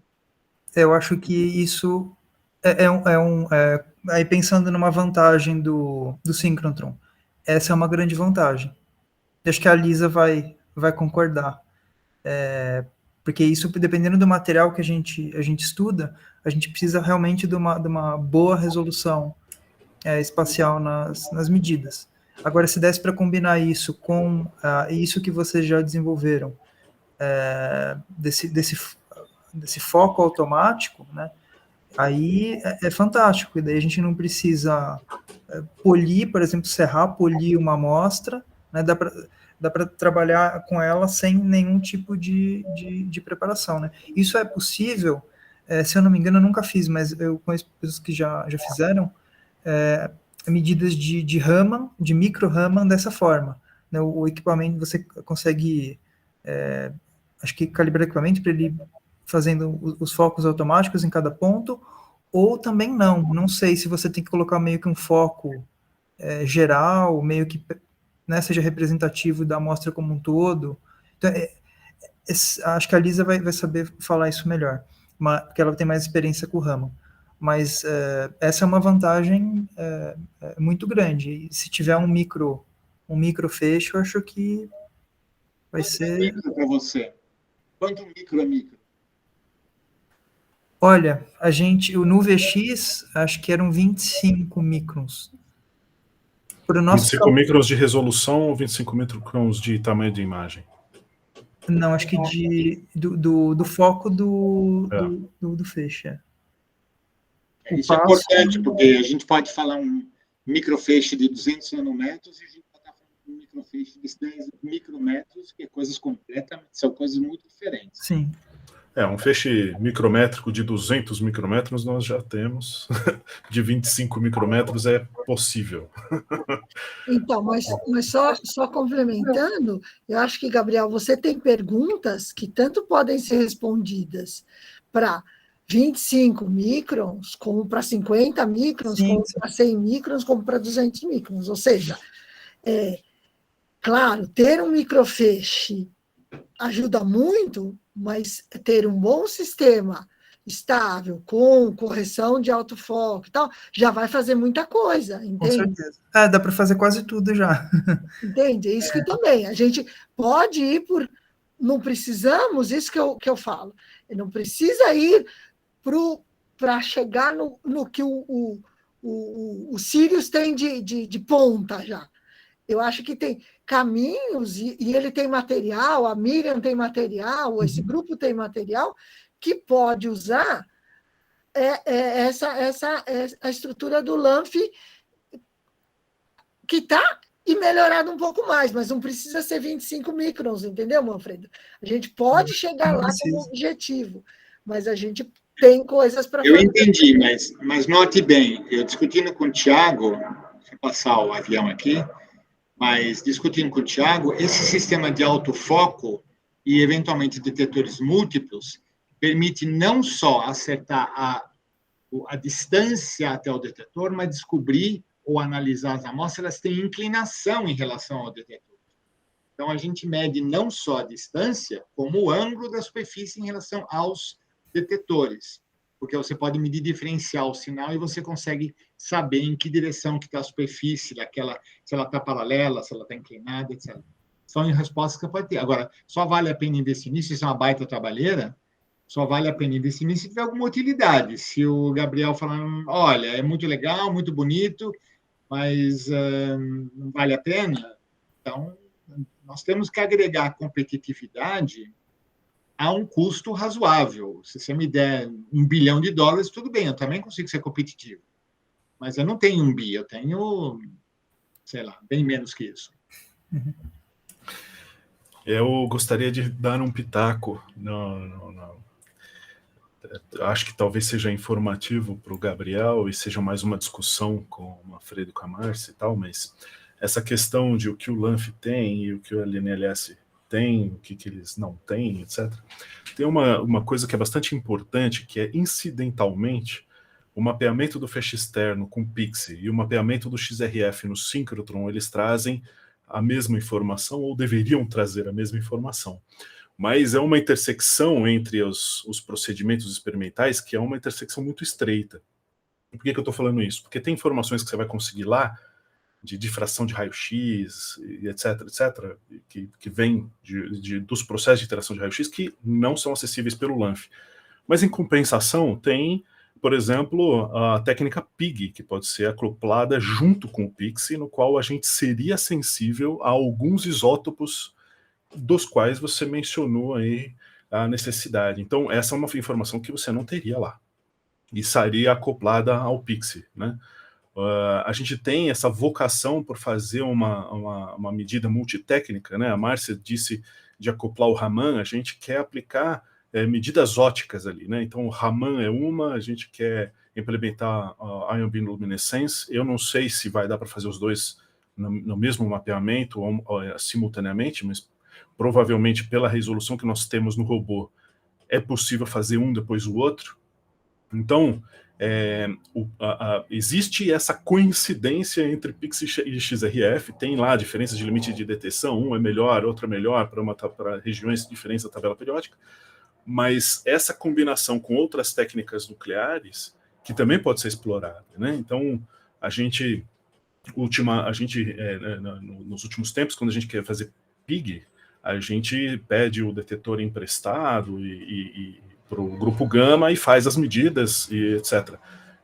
Eu acho que isso aí pensando numa vantagem do síncrotron, essa é uma grande vantagem. Acho que a Lisa vai concordar. Porque isso, dependendo do material que a gente estuda, a gente precisa realmente de uma boa resolução espacial nas medidas. Agora, se desse para combinar isso com isso que vocês já desenvolveram, desse foco automático, né? Aí é fantástico, e daí a gente não precisa polir, por exemplo, polir uma amostra, né? Dá para trabalhar com ela sem nenhum tipo de preparação, né? Isso é possível, se eu não me engano, eu nunca fiz, mas eu conheço pessoas que já fizeram medidas de Raman, de micro Raman dessa forma, né? O equipamento, você consegue, acho que calibrar o equipamento para ele fazendo os focos automáticos em cada ponto, ou também não sei se você tem que colocar meio que um foco geral, meio que, né, seja representativo da amostra como um todo. Então, acho que a Lisa vai saber falar isso melhor, porque ela tem mais experiência com o Raman. Mas essa é uma vantagem muito grande. E se tiver um micro fecho, eu acho que vai ser... Micro para você? Quanto micro é micro? Olha, no VX, acho que eram 25 microns. Para o nosso 25 microns de resolução ou 25 microns de tamanho de imagem? Não, acho que do foco do feixe. Isso é importante, porque a gente pode falar um microfeixe de 200 nanômetros e a gente pode estar falando de um microfeixe de 10 micrômetros, que são coisas muito diferentes. Sim. Um feixe micrométrico de 200 micrômetros nós já temos, de 25 micrômetros é possível. Então, mas só complementando, eu acho que, Gabriel, você tem perguntas que tanto podem ser respondidas para 25 microns, como para 50 microns, Sim, como para 100 microns, como para 200 microns. Ou seja, claro, ter um microfeixe ajuda muito, mas ter um bom sistema estável, com correção de autofoco e tal, já vai fazer muita coisa, com entende? certeza. Dá para fazer quase tudo já. Entende? É isso que também. A gente pode ir por. Não precisamos, isso que eu falo. Não precisa ir para chegar no que o Sirius tem de ponta já. Eu acho que tem caminhos, e ele tem material, a Miriam tem material, esse grupo tem material, que pode usar a estrutura do LAMF, que está e melhorado um pouco mais, mas não precisa ser 25 microns, entendeu, Manfredo? A gente pode chegar lá como objetivo, mas a gente tem coisas para fazer. Eu entendi, mas note bem, eu discutindo com o Thiago, deixa eu passar o avião aqui, mas discutindo com o Thiago, esse sistema de autofoco e, eventualmente, detetores múltiplos permite não só acertar a distância até o detetor, mas descobrir ou analisar as amostras, elas têm inclinação em relação ao detetor. Então, a gente mede não só a distância, como o ângulo da superfície em relação aos detetores, porque você pode medir diferencial o sinal e você consegue saber em que direção que está a superfície daquela, se ela está paralela, se ela está inclinada, etc. São respostas que você pode ter. Agora, só vale a pena investir nisso, isso é uma baita trabalheira, só vale a pena investir nisso se tiver alguma utilidade. Se o Gabriel falar, olha, é muito legal, muito bonito, mas não vale a pena, então nós temos que agregar competitividade a um custo razoável. Se você me der $1 bilhão, tudo bem, eu também consigo ser competitivo. Mas eu não tenho 1 bi, eu tenho, sei lá, bem menos que isso. Eu gostaria de dar um pitaco. Acho que talvez seja informativo para o Gabriel e seja mais uma discussão com o Manfredo, com a Márcia e tal, mas essa questão de o que o LAMF tem e o que o LNLS tem, o que eles não têm, etc. Tem uma coisa que é bastante importante, que é, incidentalmente, o mapeamento do feixe externo com PIXI e o mapeamento do XRF no síncrotron, eles trazem a mesma informação, ou deveriam trazer a mesma informação. Mas é uma intersecção entre os procedimentos experimentais que é uma intersecção muito estreita. E por que eu estou falando isso? Porque tem informações que você vai conseguir lá, de difração de raio-x, etc., que vem dos processos de interação de raio-x que não são acessíveis pelo LAMF. Mas, em compensação, tem, por exemplo, a técnica PIG, que pode ser acoplada junto com o PIXI, no qual a gente seria sensível a alguns isótopos dos quais você mencionou aí a necessidade. Então, essa é uma informação que você não teria lá. E estaria acoplada ao PIXI, né? A gente tem essa vocação por fazer uma medida multitécnica, né? A Márcia disse de acoplar o Raman, a gente quer aplicar medidas óticas ali, né? Então, o Raman é uma, a gente quer implementar a Ion Beam Luminescence. Eu não sei se vai dar para fazer os dois no mesmo mapeamento ou simultaneamente, mas provavelmente pela resolução que nós temos no robô, é possível fazer um depois o outro. Então, existe essa coincidência entre PIXI e XRF, tem lá diferenças de limite de detecção, um é melhor, outro é melhor para regiões diferentes da tabela periódica, mas essa combinação com outras técnicas nucleares, que também pode ser explorada, né? Então, nos últimos tempos, quando a gente quer fazer PIG, a gente pede o detetor emprestado para o grupo gama e faz as medidas e etc.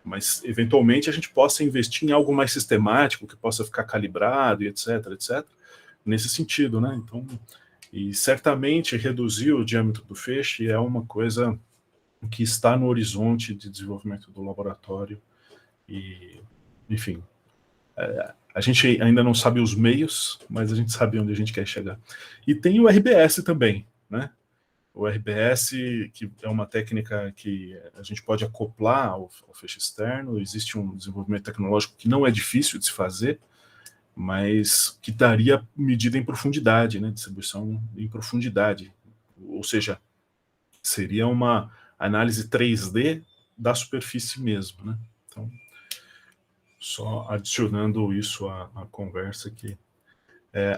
Mas, eventualmente, a gente possa investir em algo mais sistemático, que possa ficar calibrado e etc, nesse sentido, né? Então, e certamente reduzir o diâmetro do feixe é uma coisa que está no horizonte de desenvolvimento do laboratório e, enfim, a gente ainda não sabe os meios, mas a gente sabe onde a gente quer chegar. E tem o RBS também, né? O RBS, que é uma técnica que a gente pode acoplar ao feixe externo, existe um desenvolvimento tecnológico que não é difícil de se fazer, mas que daria medida em profundidade, né, distribuição em profundidade, ou seja, seria uma análise 3D da superfície mesmo, né? Então, só adicionando isso à conversa aqui.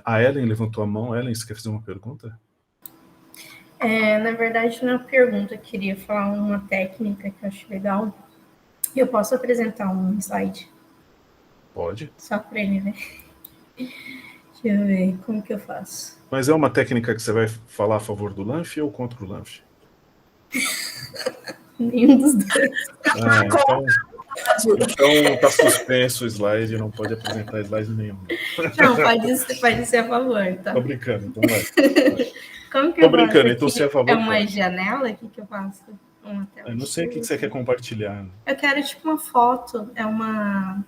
A Ellen levantou a mão. Ellen, você quer fazer uma pergunta? Na verdade, não é uma pergunta, eu queria falar uma técnica que eu acho legal. Eu posso apresentar um slide? Pode. Só para ele ver. Deixa eu ver como que eu faço. Mas é uma técnica que você vai falar a favor do LAMF ou contra o LAMF? Nenhum dos dois. Então tá suspenso o slide, não pode apresentar slide nenhum. Não, pode ser a favor, tá? Tô brincando, então vai. Como que Tô eu brincando, faço então aqui? se é a favor. É uma pode. janela aqui que eu faço? Uma tela. Eu não sei o que você quer compartilhar. Né? Eu quero tipo uma foto, é uma...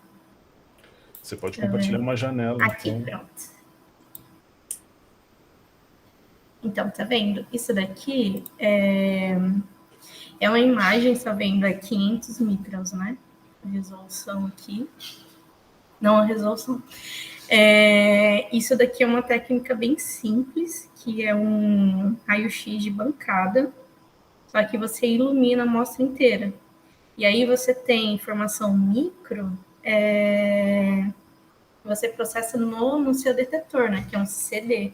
Você pode compartilhar uma janela. Aqui, então. pronto. Então, tá vendo? Isso daqui é uma imagem, só vendo a 500 microns, né? A resolução aqui. Não a resolução. Isso daqui é uma técnica bem simples, que é um raio-x de bancada, só que você ilumina a amostra inteira. E aí você tem informação micro, você processa no seu detetor, né? Que é um CD.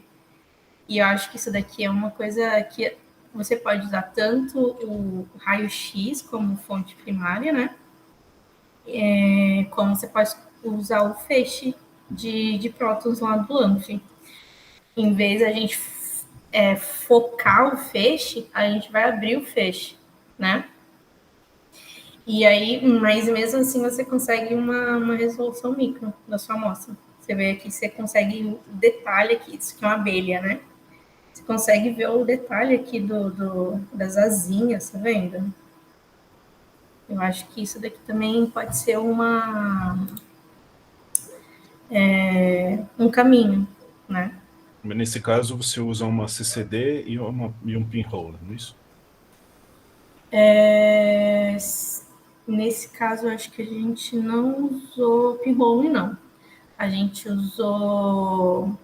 E eu acho que isso daqui é uma coisa que você pode usar tanto o raio-x como fonte primária, né? Como você pode usar o feixe de prótons lá do LAMF. Em vez de a gente focar o feixe, a gente vai abrir o feixe, né? E aí, mas mesmo assim você consegue uma resolução micro da sua amostra. Você vê aqui, você consegue o detalhe aqui, isso aqui é uma abelha, né? Você consegue ver o detalhe aqui das asinhas, tá vendo? Eu acho que isso daqui também pode ser um caminho, né? Mas nesse caso, você usa uma CCD e um pinhole, não é isso? Nesse caso, eu acho que a gente não usou pinhole, não. A gente usou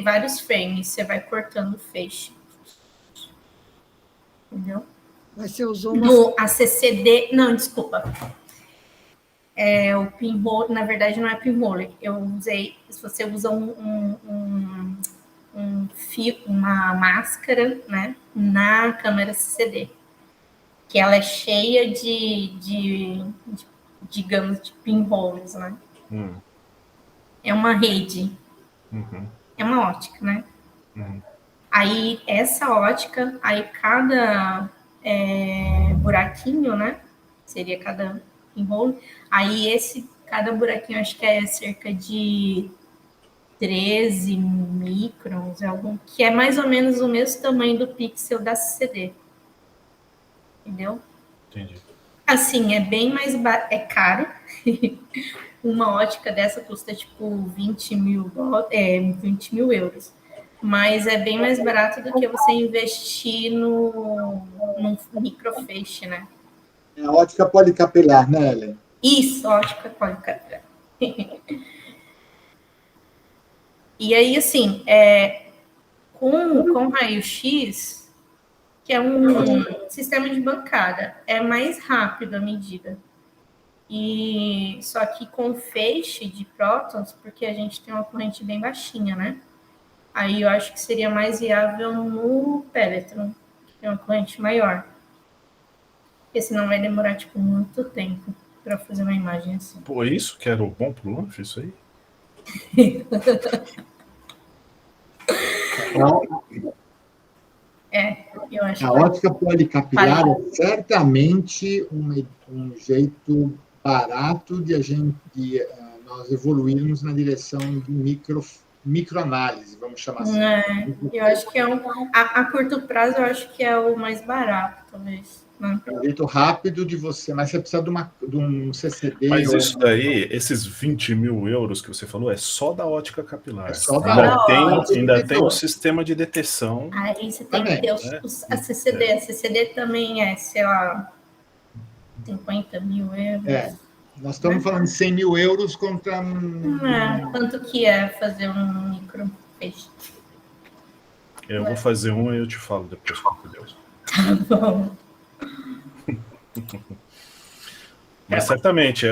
vários frames. Você vai cortando o feixe. Entendeu? Mas você usou A CCD... Não, desculpa. O pinhole, na verdade, não é pinhole. Eu usei... Se você usa uma máscara, né, na câmera CCD, que ela é cheia digamos, de pinholes, né? É uma rede. Uhum. É uma ótica, né? Uhum. Aí, essa ótica, aí cada buraquinho, né? Seria cada pinhole. Aí, cada buraquinho, acho que é cerca de 13 microns, que é mais ou menos o mesmo tamanho do pixel da CCD. Entendeu? Entendi. Assim, é bem mais caro. Uma ótica dessa custa tipo 20 mil euros. Mas é bem mais barato do que você investir num microfeixe, né? É a ótica policapilar, né, Ellen? Isso, ótica policapilar. E aí, assim, com raio-x, que é um sistema de bancada, é mais rápido a medida. E só que com feixe de prótons, porque a gente tem uma corrente bem baixinha, né? Aí eu acho que seria mais viável no Pelletron, que tem uma corrente maior. Porque senão vai demorar, tipo, muito tempo para fazer uma imagem assim. Pô, isso que era o bom pro LAMF, isso aí? Eu acho A ótica policapilar é certamente um jeito barato de nós evoluirmos na direção de microanálise, vamos chamar assim. Eu acho que a curto prazo, eu acho que é o mais barato, talvez. Né? É um jeito rápido de você, mas você precisa de um CCD. Mas isso daí, esses 20 mil euros que você falou, é só da ótica capilar. É só da ainda tem o sistema de detecção. Aí você tem que ter a CCD. A CCD também é, sei lá, 50 mil euros. Nós estamos falando de 100 mil euros contra... Quanto que é fazer um microfeixe? Eu vou fazer um e eu te falo depois, com Deus. Tá bom. Mas certamente,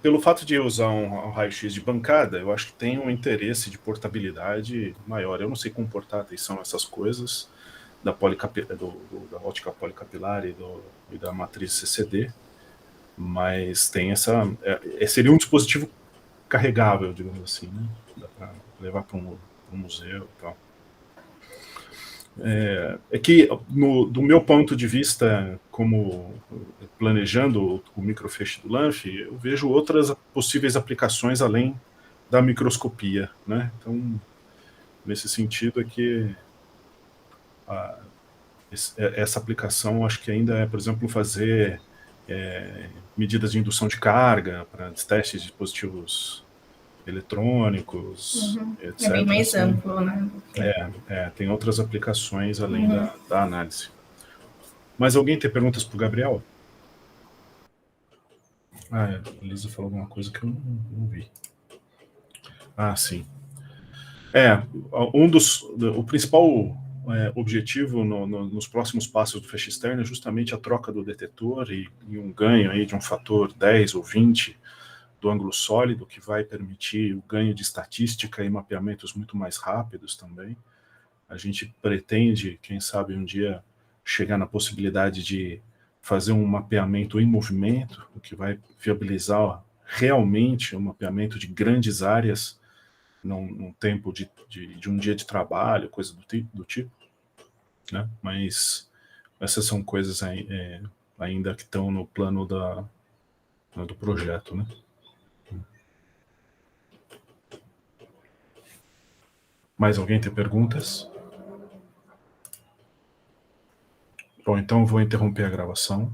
pelo fato de eu usar um raio-x de bancada, eu acho que tem um interesse de portabilidade maior. Eu não sei como portar atenção a essas coisas da ótica policapilar e da matriz CCD, mas tem seria um dispositivo carregável, digamos assim, né? Dá para levar para um museu e tal. É que, do meu ponto de vista, como planejando o microfeixe do LANF, eu vejo outras possíveis aplicações além da microscopia, né? Então, nesse sentido é que essa aplicação, acho que ainda é, por exemplo, fazer medidas de indução de carga para testes de dispositivos eletrônicos, etc. É bem mais amplo, né? Tem outras aplicações além da análise. Mas alguém tem perguntas para o Gabriel? A Elisa falou alguma coisa que eu não vi. Sim. O principal objetivo nos próximos passos do feixe externo é justamente a troca do detetor e um ganho aí de um fator 10 ou 20 do ângulo sólido, que vai permitir o ganho de estatística e mapeamentos muito mais rápidos também. A gente pretende, quem sabe, um dia chegar na possibilidade de fazer um mapeamento em movimento, o que vai viabilizar realmente um mapeamento de grandes áreas num tempo de um dia de trabalho, coisa do tipo, né? Mas essas são coisas ainda que estão no plano do projeto, né? Mais alguém tem perguntas? Bom, então eu vou interromper a gravação.